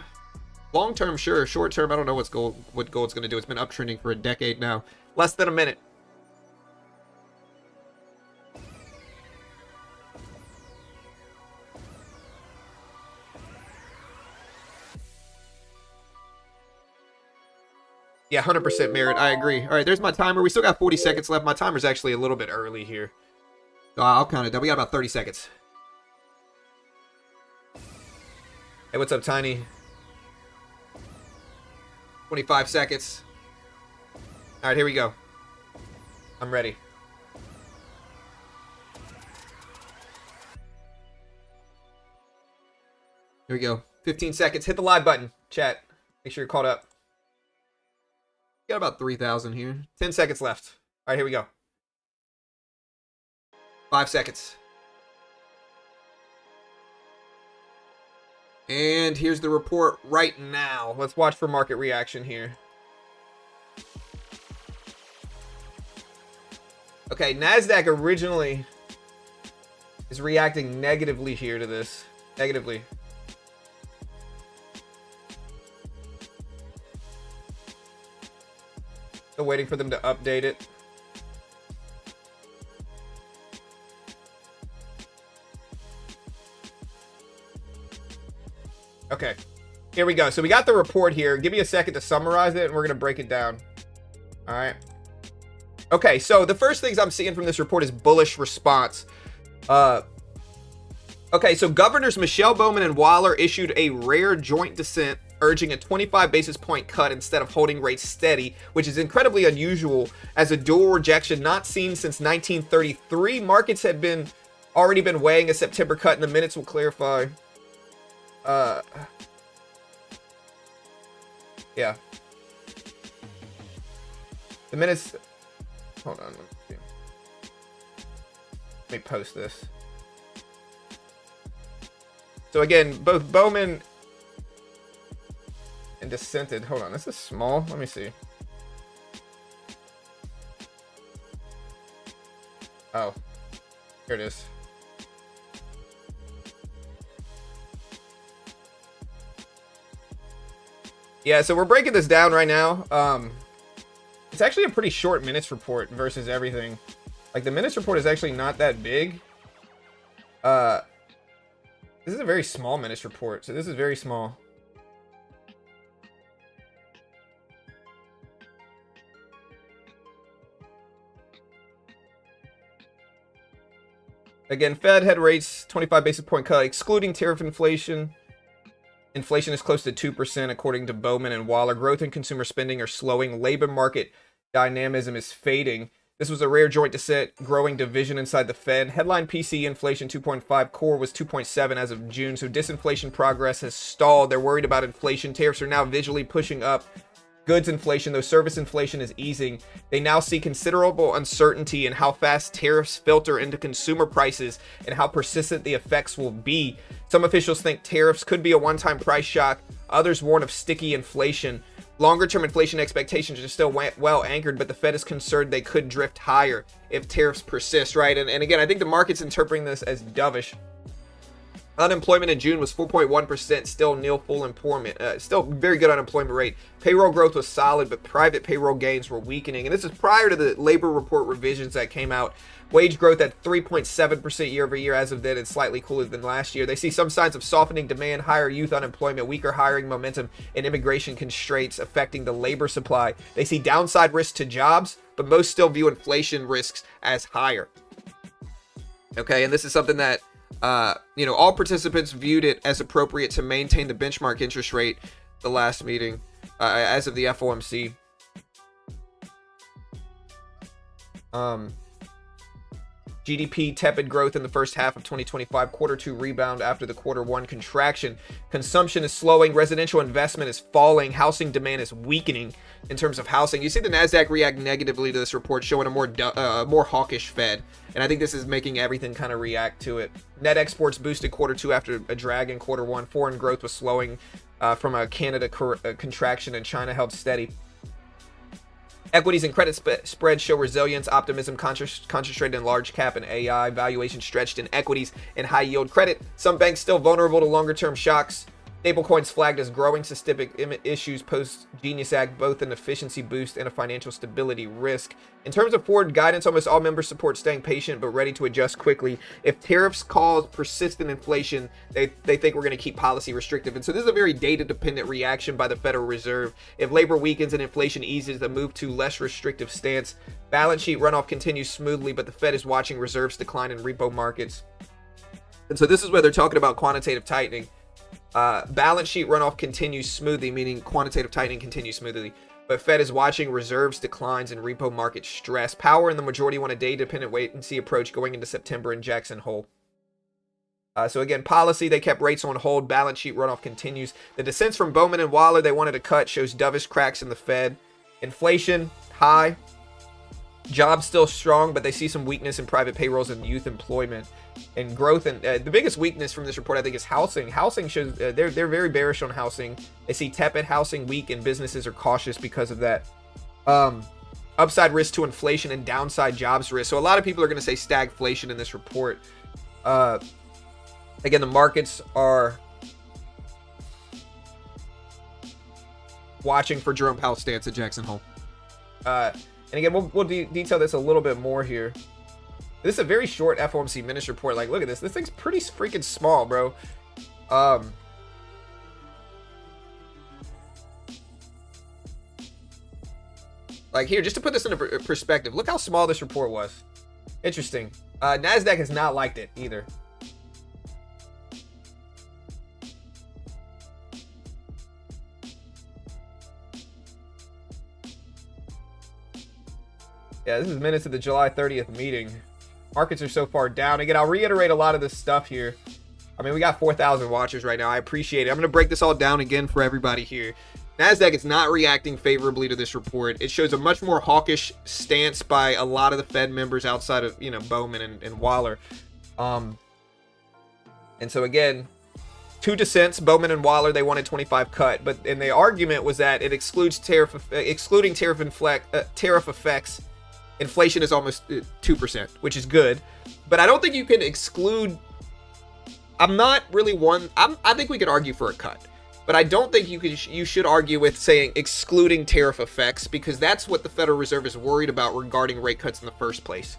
Long term, sure. Short term, I don't know what gold's going to do. It's been uptrending for a decade now. Less than a minute. Yeah, 100% merit. I agree. All right, there's my timer. We still got 40 seconds left. My timer's actually a little bit early here. So I'll count it down. We got about 30 seconds. Hey, what's up, Tiny? 25 seconds. All right, here we go. I'm ready. Here we go. 15 seconds. Hit the live button, chat. Make sure you're caught up. Got about 3,000 here. 10 seconds left. All right, here we go. 5 seconds. And here's the report right now. Let's watch for market reaction here. Okay, NASDAQ originally is reacting negatively here to this. Negatively. Still waiting for them to update it. Okay, here we go. So we got the report here. Give me a second to summarize it, and we're going to break it down. All right. Okay, so the first things I'm seeing from this report is bullish response. Okay, so Governors Michelle Bowman and Waller issued a rare joint dissent urging a 25 basis point cut instead of holding rates steady, which is incredibly unusual as a dual rejection not seen since 1933. Markets had already been weighing a September cut, and the minutes will clarify. Yeah. The minutes. Hold on. Let me post this. So again, both Bowman and dissented. Hold on. This is small. Let me see. Oh, here it is. Yeah, so we're breaking this down right now. It's actually a pretty short minutes report versus everything. Like, the minutes report is actually not that big. This is a very small minutes report, so this is very small. Again, Fed had rates 25 basis point cut, excluding tariff inflation. Inflation is close to 2%, according to Bowman and Waller. Growth in consumer spending are slowing. Labor market dynamism is fading. This was a rare joint dissent, growing division inside the Fed. Headline PCE inflation 2.5, core was 2.7 as of June, so disinflation progress has stalled. They're worried about inflation. Tariffs are now visually pushing up goods inflation, though service inflation is easing. They now see considerable uncertainty in how fast tariffs filter into consumer prices and how persistent the effects will be. Some officials think tariffs could be a one-time price shock. Others warn of sticky inflation. Longer-term inflation expectations are still well anchored, but the Fed is concerned they could drift higher if tariffs persist, right? And again, I think the market's interpreting this as dovish. Unemployment in June was 4.1%, still near full employment, still very good unemployment rate. Payroll growth was solid, but private payroll gains were weakening. And this is prior to the labor report revisions that came out. Wage growth at 3.7% year over year as of then, and slightly cooler than last year. They see some signs of softening demand, higher youth unemployment, weaker hiring momentum, and immigration constraints affecting the labor supply. They see downside risks to jobs, but most still view inflation risks as higher. Okay, and this is something that all participants viewed it as appropriate to maintain the benchmark interest rate the last meeting as of the FOMC. GDP tepid growth in the first half of 2025, quarter two rebound after the quarter one contraction. Consumption is slowing, residential investment is falling, housing demand is weakening in terms of housing. You see the NASDAQ react negatively to this report, showing a more hawkish Fed. And I think this is making everything kind of react to it. Net exports boosted quarter two after a drag in quarter one. Foreign growth was slowing from a Canada contraction, and China held steady. Equities and credit spreads show resilience, optimism concentrated in large cap and AI, valuation stretched in equities and high yield credit. Some banks still vulnerable to longer term shocks. Stablecoins flagged as growing systemic issues post Genius Act, both an efficiency boost and a financial stability risk. In terms of forward guidance, almost all members support staying patient but ready to adjust quickly. If tariffs cause persistent inflation, they think we're going to keep policy restrictive. And so this is a very data-dependent reaction by the Federal Reserve. If labor weakens and inflation eases, the move to less restrictive stance. Balance sheet runoff continues smoothly, but the Fed is watching reserves decline in repo markets. And so this is where they're talking about quantitative tightening. Balance sheet runoff continues smoothly, meaning quantitative tightening continues smoothly. But Fed is watching reserves declines and repo market stress. Power and the majority want a day-dependent wait-and-see approach going into September in Jackson Hole. So again, policy, they kept rates on hold. Balance sheet runoff continues. The dissents from Bowman and Waller, they wanted a cut, shows dovish cracks in the Fed. Inflation, high. Jobs still strong, but they see some weakness in private payrolls and youth employment. And growth, and the biggest weakness from this report, I think, is housing. Housing shows they're very bearish on housing. They see tepid housing, weak, and businesses are cautious because of that. Upside risk to inflation and downside jobs risk. So a lot of people are going to say stagflation in this report. Again, the markets are watching for Jerome Powell's stance at Jackson Hole. And again, we'll detail this a little bit more here. This is a very short FOMC Minutes report. Like, look at this. This thing's pretty freaking small, bro. Like here, just to put this into perspective, look how small this report was. Interesting. NASDAQ has not liked it either. Yeah, this is minutes of the July 30th meeting. Markets are so far down. Again, I'll reiterate a lot of this stuff here. I mean, we got 4,000 watchers right now. I appreciate it. I'm going to break this all down again for everybody here. NASDAQ is not reacting favorably to this report. It shows a much more hawkish stance by a lot of the Fed members outside of, Bowman and Waller. And so again, two dissents, Bowman and Waller, they wanted 25 cut, but the argument was that it excludes excluding tariff effects. Inflation is almost 2%, which is good, but I don't think you can exclude. I'm not really one. I think we could argue for a cut, but I don't think you should argue with saying excluding tariff effects, because that's what the Federal Reserve is worried about regarding rate cuts in the first place.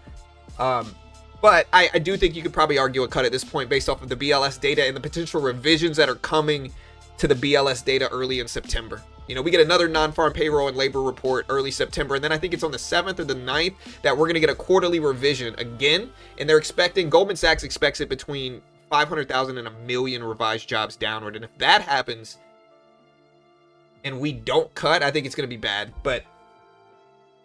But I do think you could probably argue a cut at this point based off of the BLS data and the potential revisions that are coming to the BLS data early in September. We get another non-farm payroll and labor report early September, and then I think it's on the 7th or the 9th that we're going to get a quarterly revision again, and Goldman Sachs expects it between 500,000 and 1 million revised jobs downward, and if that happens and we don't cut, I think it's going to be bad. But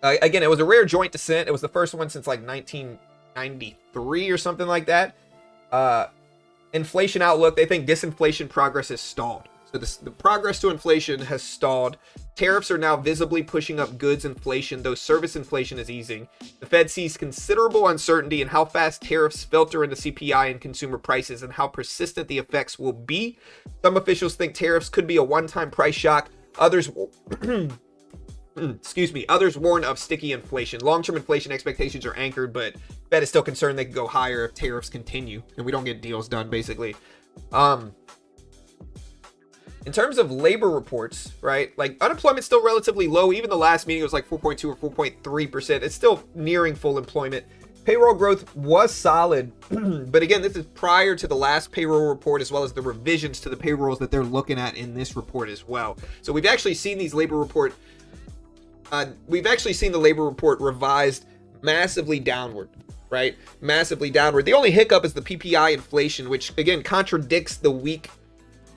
again, it was a rare joint dissent. It was the first one since like 1993 or something like that. Inflation outlook, they think disinflation progress is stalled. So the progress to inflation has stalled. Tariffs are now visibly pushing up goods inflation, though service inflation is easing. The Fed sees considerable uncertainty in how fast tariffs filter into CPI and consumer prices and how persistent the effects will be. Some officials think tariffs could be a one-time price shock. Others others warn of sticky inflation. Long-term inflation expectations are anchored, but Fed is still concerned they could go higher if tariffs continue and we don't get deals done, basically. In terms of labor reports, right? Like unemployment's still relatively low. Even the last meeting was like 4.2 or 4.3%. It's still nearing full employment. Payroll growth was solid, but again, this is prior to the last payroll report as well as the revisions to the payrolls that they're looking at in this report as well. So we've actually seen these labor report. We've actually seen the labor report revised massively downward, right? Massively downward. The only hiccup is the PPI inflation, which again contradicts the weak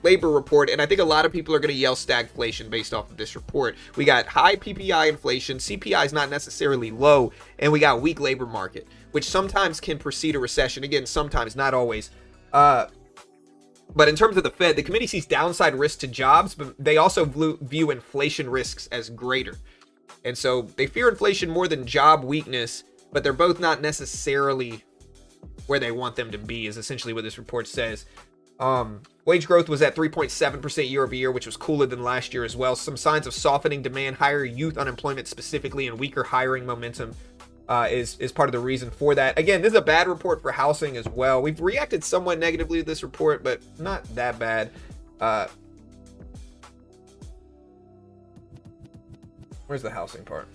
labor report, and I think a lot of people are going to yell stagflation based off of this report. We got high PPI inflation, CPI is not necessarily low, and we got weak labor market, which sometimes can precede a recession. Again, sometimes, not always. But in terms of the Fed, the committee sees downside risk to jobs, but they also view inflation risks as greater. And so they fear inflation more than job weakness, but they're both not necessarily where they want them to be, is essentially what this report says. Wage growth was at 3.7% year over year, which was cooler than last year as well. Some signs of softening demand, higher youth unemployment specifically, and weaker hiring momentum is part of the reason for that. Again, this is a bad report for housing as well. We've reacted somewhat negatively to this report, but not that bad. Where's the housing part?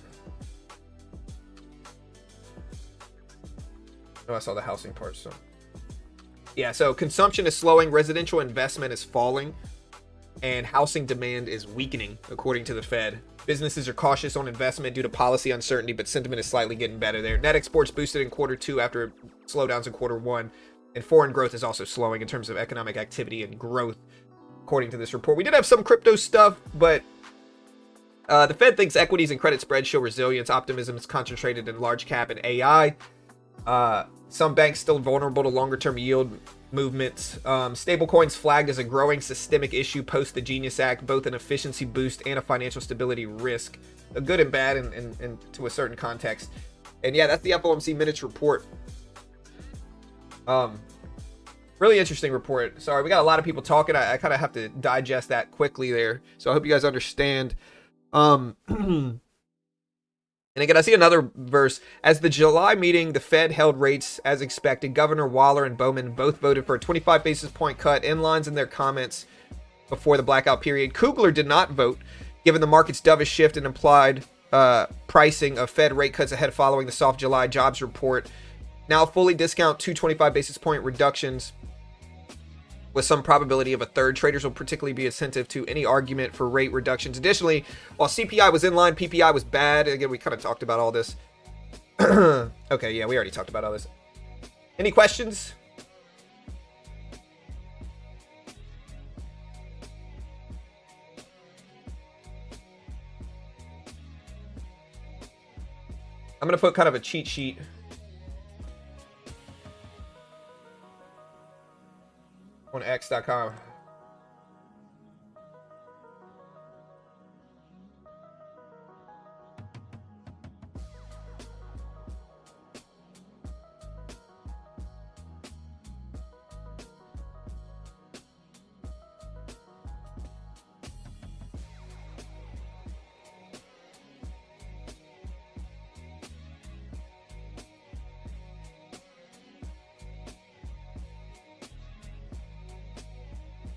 Oh, I saw the housing part, so. Yeah, so consumption is slowing, residential investment is falling, and housing demand is weakening, according to the Fed. Businesses are cautious on investment due to policy uncertainty, but sentiment is slightly getting better there. Net exports boosted in Q2 after slowdowns in Q1, and foreign growth is also slowing in terms of economic activity and growth, according to this report. We did have some crypto stuff, but the Fed thinks equities and credit spreads show resilience. Optimism is concentrated in large cap and AI. Some banks still vulnerable to longer-term yield movements. Stablecoins flagged as a growing systemic issue post the Genius Act, both an efficiency boost and a financial stability risk. A good and bad in to a certain context. And yeah, that's the FOMC Minutes report. Really interesting report. Sorry, we got a lot of people talking. I kind of have to digest that quickly there. So I hope you guys understand. And again, I see another verse. As the July meeting, the Fed held rates as expected. Governor Waller and Bowman both voted for a 25 basis point cut, in lines in their comments before the blackout period. Kugler did not vote, given the market's dovish shift and implied pricing of Fed rate cuts ahead following the soft July jobs report. Now fully discount 225 basis point reductions with some probability of a third. Traders will particularly be attentive to any argument for rate reductions. Additionally, while CPI was in line, PPI was bad. Again, we kind of talked about all this. Okay, yeah, we already talked about all this. Any questions? I'm going to put kind of a cheat sheet. On X.com.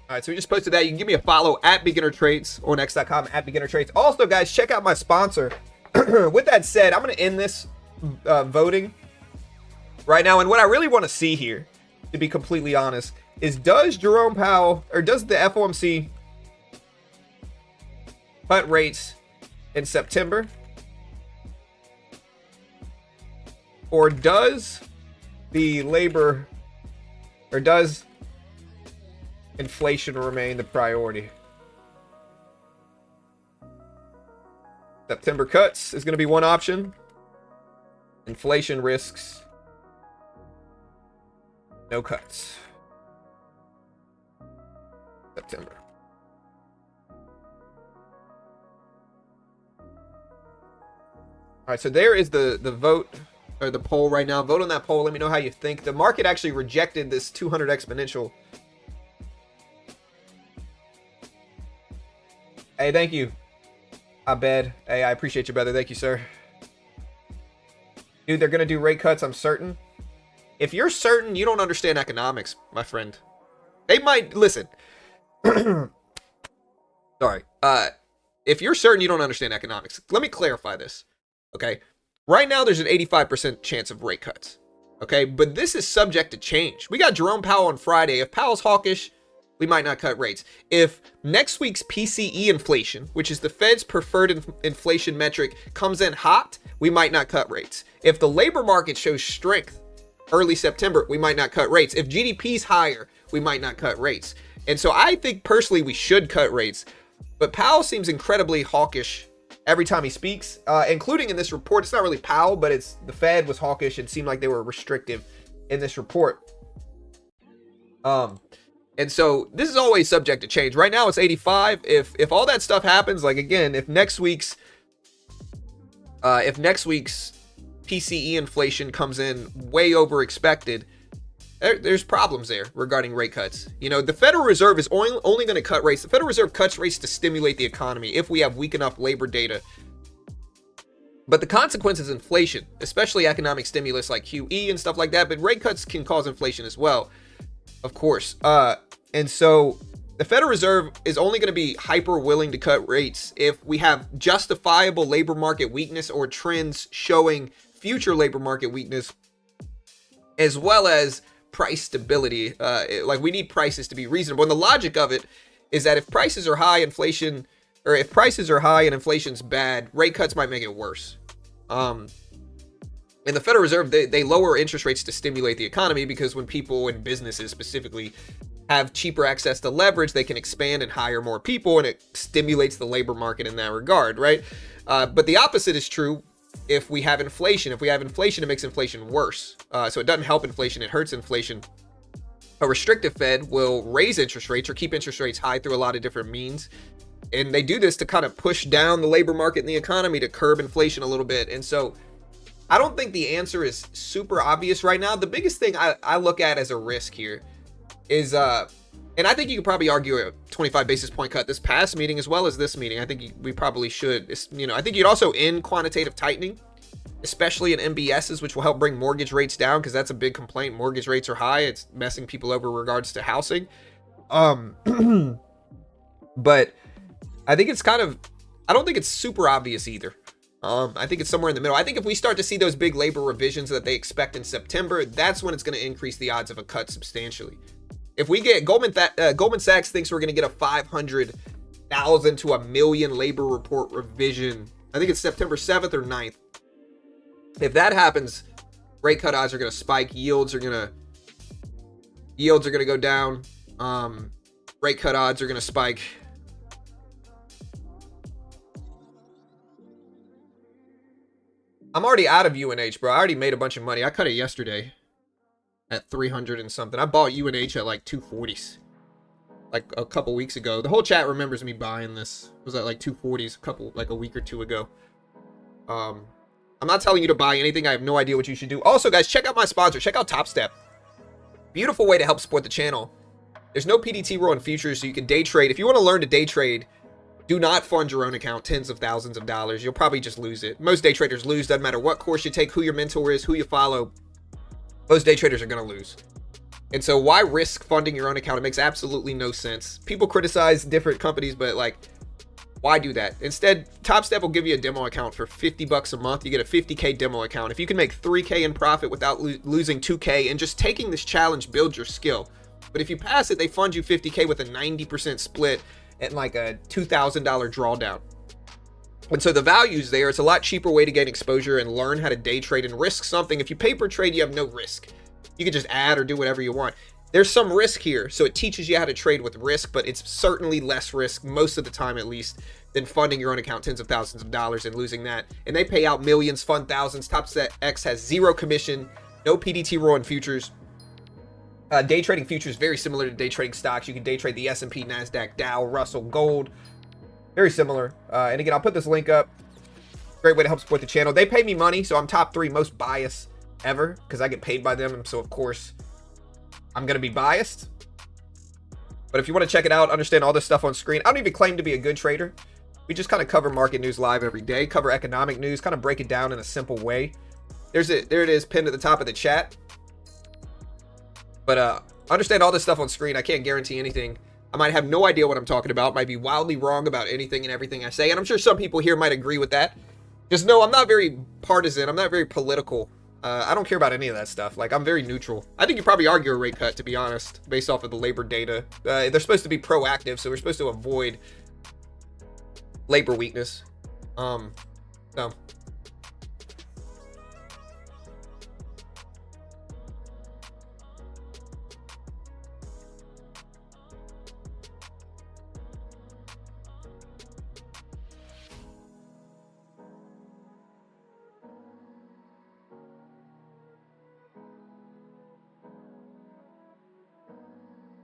All right, so we just posted that. You can give me a follow at Beginner Trades on X.com at Beginner Trades. Also, guys, check out my sponsor. With that said, I'm going to end this voting right now. And what I really want to see here, to be completely honest, is does Jerome Powell, or does the FOMC cut rates in September? Or does the labor, or does inflation remain the priority? September cuts is going to be one option. Inflation risks no cuts. September. All right, so there is the vote, or the poll right now. Vote on that poll. Let me know how you think. The market actually rejected this 200 exponential. Hey, thank you. Abed. Hey, I appreciate you, brother. Thank you, sir. Dude, they're going to do rate cuts, I'm certain. If you're certain, you don't understand economics, my friend. They might, listen. Sorry. If you're certain you don't understand economics, let me clarify this. Okay? Right now, there's an 85% chance of rate cuts. Okay? But this is subject to change. We got Jerome Powell on Friday. If Powell's hawkish, we might not cut rates. If next week's PCE inflation, which is the Fed's preferred inflation metric, comes in hot, we might not cut rates. If the labor market shows strength early September, we might not cut rates. If GDP's higher, we might not cut rates. And so I think personally we should cut rates. But Powell seems incredibly hawkish every time he speaks, including in this report. It's not really Powell, but it's the Fed was hawkish and seemed like they were restrictive in this report. And so this is always subject to change. Right now it's 85. If all that stuff happens, like again, if next week's PCE inflation comes in way over expected, there's problems there regarding rate cuts. You know, the Federal Reserve is only going to cut rates. The Federal Reserve cuts rates to stimulate the economy if we have weak enough labor data. But the consequence is inflation, especially economic stimulus like QE and stuff like that. But rate cuts can cause inflation as well, of course. And so the Federal Reserve is only going to be hyper willing to cut rates if we have justifiable labor market weakness or trends showing future labor market weakness, as well as price stability. Like we need prices to be reasonable. And the logic of it is that if prices are high, inflation, or if prices are high and inflation's bad, rate cuts might make it worse. And the Federal Reserve, they lower interest rates to stimulate the economy because when people and businesses specifically have cheaper access to leverage, they can expand and hire more people, and it stimulates the labor market in that regard, right? But the opposite is true if we have inflation. If we have inflation, it makes inflation worse. So it doesn't help inflation, it hurts inflation. A restrictive Fed will raise interest rates or keep interest rates high through a lot of different means. And they do this to kind of push down the labor market and the economy to curb inflation a little bit. And so I don't think the answer is super obvious right now. The biggest thing I look at as a risk here is, and I think you could probably argue a 25 basis point cut this past meeting as well as this meeting. I think we probably should. I think you'd also end quantitative tightening, especially in MBSs, which will help bring mortgage rates down because that's a big complaint. Mortgage rates are high. It's messing people over in regards to housing. But I think it's I don't think it's super obvious either. I think it's somewhere in the middle. I think if we start to see those big labor revisions that they expect in September, that's when it's going to increase the odds of a cut substantially. If we get Goldman Sachs thinks we're going to get a 500,000 to 1 million labor report revision. I think it's September 7th or 9th. If that happens, rate cut odds are going to spike. Yields are going to go down. Rate cut odds are going to spike. I'm already out of UNH, bro. I already made a bunch of money. I cut it yesterday at 300 and something. I bought UNH at like 240s like a couple weeks ago. The whole chat remembers me buying this. It was at like 240s like a week or two ago. I'm not telling you to buy anything. I have no idea what you should do. Also, guys, check out my sponsor. Check out Top Step. Beautiful way to help support the channel. There's no PDT rule in futures, so you can day trade. If you want to learn to day trade, do not fund your own account tens of thousands of dollars. You'll probably just lose it. Most day traders lose. Doesn't matter what course you take, who your mentor is, who you follow. Most day traders are going to lose. And so why risk funding your own account? It makes absolutely no sense. People criticize different companies, but like, why do that? Instead, Top Step will give you a demo account for $50 a month. You get a 50K demo account. If you can make 3K in profit without losing 2K and just taking this challenge, build your skill. But if you pass it, they fund you 50K with a 90% split at like a $2,000 drawdown. And so the value's there. It's a lot cheaper way to gain exposure and learn how to day trade and risk something. If you paper trade, you have no risk. You can just add or do whatever you want. There's some risk here, so it teaches you how to trade with risk, but it's certainly less risk, most of the time at least, than funding your own account tens of thousands of dollars and losing that. And they pay out millions, fund thousands. Top Step X has zero commission, no PDT rule in futures. Day trading futures very similar to day trading stocks. You can day trade the S&P, NASDAQ, Dow, Russell, gold. Very similar. And again, I'll put this link up. Great way to help support the channel. They pay me money, so I'm top 3 most biased ever because I get paid by them. And so, of course, I'm going to be biased. But if you want to check it out, understand all this stuff on screen. I don't even claim to be a good trader. We just kind of cover market news live every day, cover economic news, kind of break it down in a simple way. There it is pinned at the top of the chat. But understand all this stuff on screen. I can't guarantee anything. I might have no idea what I'm talking about. Might be wildly wrong about anything and everything I say. And I'm sure some people here might agree with that. Just know I'm not very partisan. I'm not very political. I don't care about any of that stuff. Like, I'm very neutral. I think you probably argue a rate cut, to be honest, based off of the labor data. They're supposed to be proactive, so we're supposed to avoid labor weakness. So...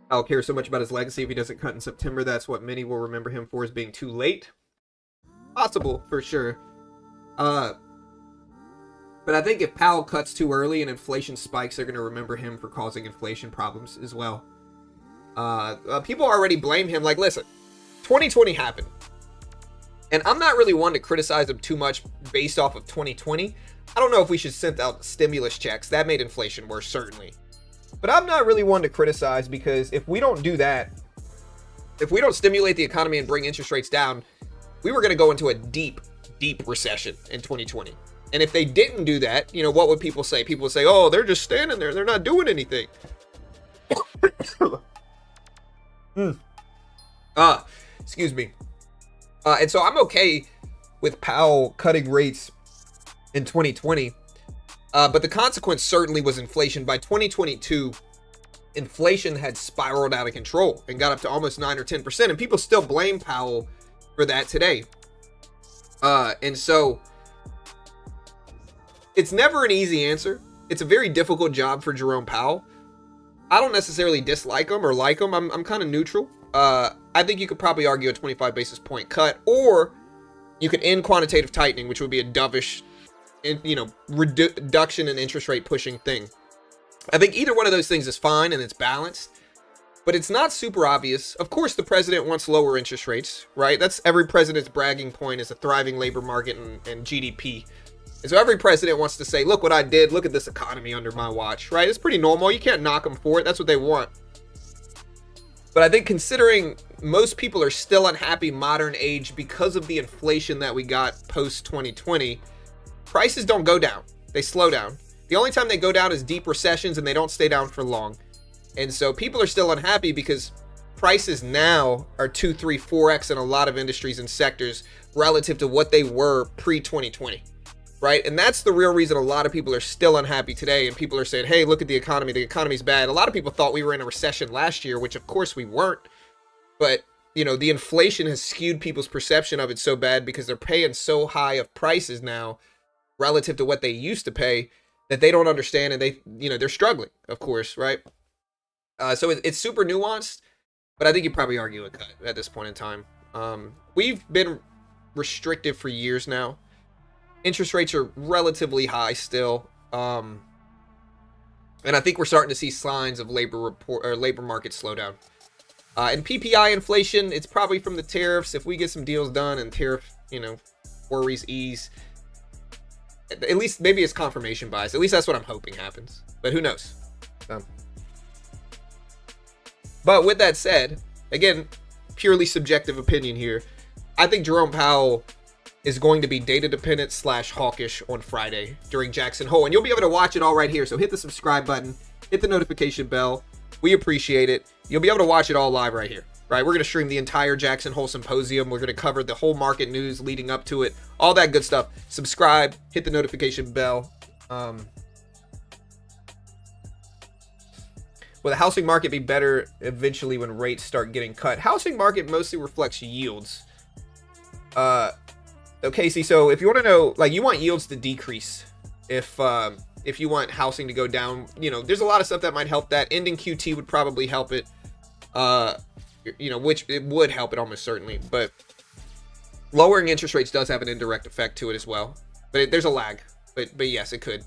I'll care so much about his legacy if he doesn't cut in September. That's what many will remember him for, as being too late. Possible, for sure. But I think if Powell cuts too early and inflation spikes, they're going to remember him for causing inflation problems as well. People already blame him. Like, listen, 2020 happened. And I'm not really one to criticize him too much based off of 2020. I don't know if we should send out stimulus checks. That made inflation worse, certainly. But I'm not really one to criticize, because if we don't do that, if we don't stimulate the economy and bring interest rates down, we were going to go into a deep, deep recession in 2020. And if they didn't do that, you know, what would people say? People would say, oh, they're just standing there. They're not doing anything. Excuse me. And so I'm okay with Powell cutting rates in 2020. But the consequence certainly was inflation. By 2022, inflation had spiraled out of control and got up to almost 9 or 10%. And people still blame Powell for that today. And so it's never an easy answer. It's a very difficult job for Jerome Powell. I don't necessarily dislike him or like him. I'm kind of neutral. I think you could probably argue a 25 basis point cut, or you could end quantitative tightening, which would be a dovish, reduction in interest rate pushing thing. I think either one of those things is fine and it's balanced, but it's not super obvious. Of course, the president wants lower interest rates, right? That's every president's bragging point, is a thriving labor market and GDP. And so every president wants to say, look what I did. Look at this economy under my watch, right? It's pretty normal. You can't knock them for it. That's what they want. But I think considering most people are still unhappy modern age because of the inflation that we got post 2020. Prices don't go down, they slow down. The only time they go down is deep recessions, and they don't stay down for long. And so people are still unhappy because prices now are 2, 3, 4x in a lot of industries and sectors relative to what they were pre-2020, right? And that's the real reason a lot of people are still unhappy today. And people are saying, hey, look at the economy's bad. A lot of people thought we were in a recession last year, which of course we weren't. But, you know, the inflation has skewed people's perception of it so bad because they're paying so high of prices now relative to what they used to pay that they don't understand, and they, you know, they're struggling, of course, right? So it's super nuanced, but I think you probably argue a cut at this point in time. We've been restrictive for years now. Interest rates are relatively high still, and I think we're starting to see signs of labor market slowdown. And PPI inflation, it's probably from the tariffs. If we get some deals done and tariff, you know, worries ease, at least maybe it's confirmation bias. At least that's what I'm hoping happens. But who knows? But with that said, again, purely subjective opinion here. I think Jerome Powell is going to be data dependent / hawkish on Friday during Jackson Hole. And you'll be able to watch it all right here. So hit the subscribe button, hit the notification bell. We appreciate it. You'll be able to watch it all live right here. Right, we're going to stream the entire Jackson Hole Symposium. We're going to cover the whole market news leading up to it. All that good stuff. Subscribe, hit the notification bell. Will the housing market be better eventually when rates start getting cut? Housing market mostly reflects yields. So Casey, so if you want to know, like, you want yields to decrease if you want housing to go down, you know, there's a lot of stuff that might help that. Ending QT would probably help it. You know, which it would help it almost certainly, but lowering interest rates does have an indirect effect to it as well. But there's a lag. But yes, it could.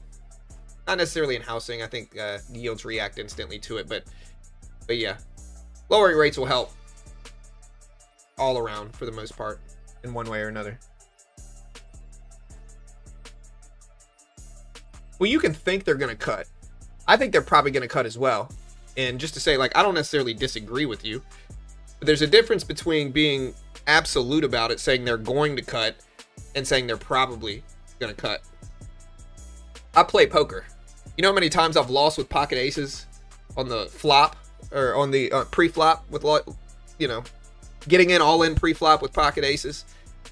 Not necessarily in housing. I think yields react instantly to it, but yeah, lowering rates will help all around for the most part, in one way or another. Well, you can think they're gonna cut. I think they're probably gonna cut as well. And just to say, like, I don't necessarily disagree with you. But there's a difference between being absolute about it, saying they're going to cut, and saying they're probably going to cut. I play poker. You know how many times I've lost with pocket aces on the flop, or on the pre-flop with, you know, getting in all in pre-flop with pocket aces?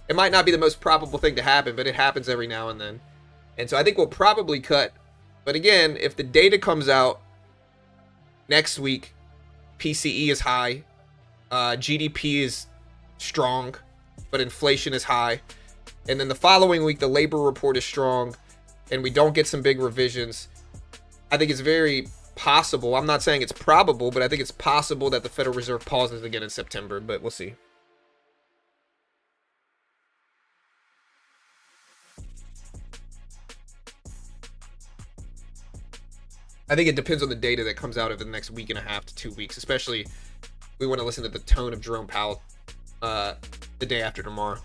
It might not be the most probable thing to happen, but it happens every now and then. And so I think we'll probably cut. But again, if the data comes out next week, PCE is high, GDP is strong, but inflation is high, and then the following week the labor report is strong, and we don't get some big revisions, I think it's very possible, I'm not saying it's probable, but I think it's possible that the Federal Reserve pauses again in September, but we'll see. I think it depends on the data that comes out over the next week and a half to 2 weeks, especially we want to listen to the tone of Jerome Powell the day after tomorrow.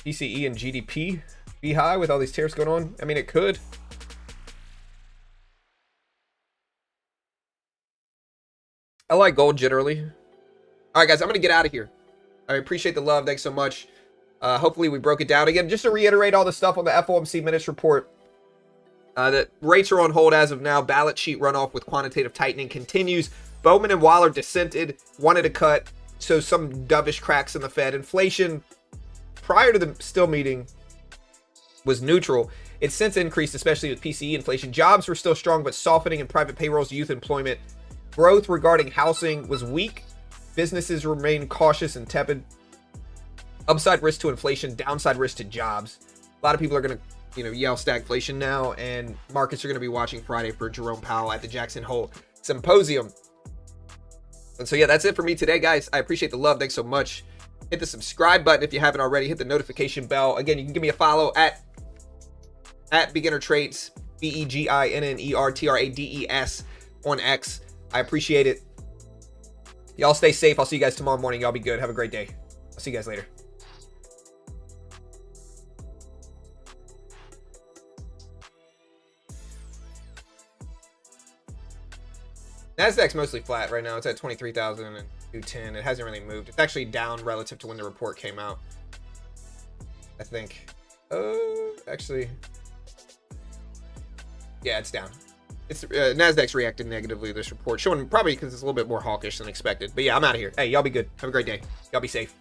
PCE and GDP be high with all these tariffs going on? I mean, it could. I like gold generally. All right, guys, I'm going to get out of here. I appreciate the love. Thanks so much. Hopefully we broke it down. Again, just to reiterate all the stuff on the FOMC Minutes report. That rates are on hold as of now. Balance sheet runoff with quantitative tightening continues. Bowman and Waller dissented, wanted a cut. So some dovish cracks in the Fed. Inflation prior to the still meeting was neutral. It's since increased, especially with PCE inflation. Jobs were still strong, but softening in private payrolls, youth employment. Growth regarding housing was weak. Businesses remain cautious and tepid. Upside risk to inflation, downside risk to jobs. A lot of people are going to, yell stagflation now, and markets are going to be watching Friday for Jerome Powell at the Jackson Hole Symposium. And so, yeah, that's it for me today, guys. I appreciate the love. Thanks so much. Hit the subscribe button if you haven't already. Hit the notification bell. Again, you can give me a follow at Beginner Trades, BEGINNERTRADES on X. I appreciate it. Y'all stay safe. I'll see you guys tomorrow morning. Y'all be good. Have a great day. I'll see you guys later. Nasdaq's mostly flat right now. It's at 23,210. It hasn't really moved. It's actually down relative to when the report came out, I think. Actually, yeah, it's down. It's Nasdaq's reacted negatively to this report, showing probably because it's a little bit more hawkish than expected. But yeah, I'm out of here. Hey, y'all be good. Have a great day. Y'all be safe.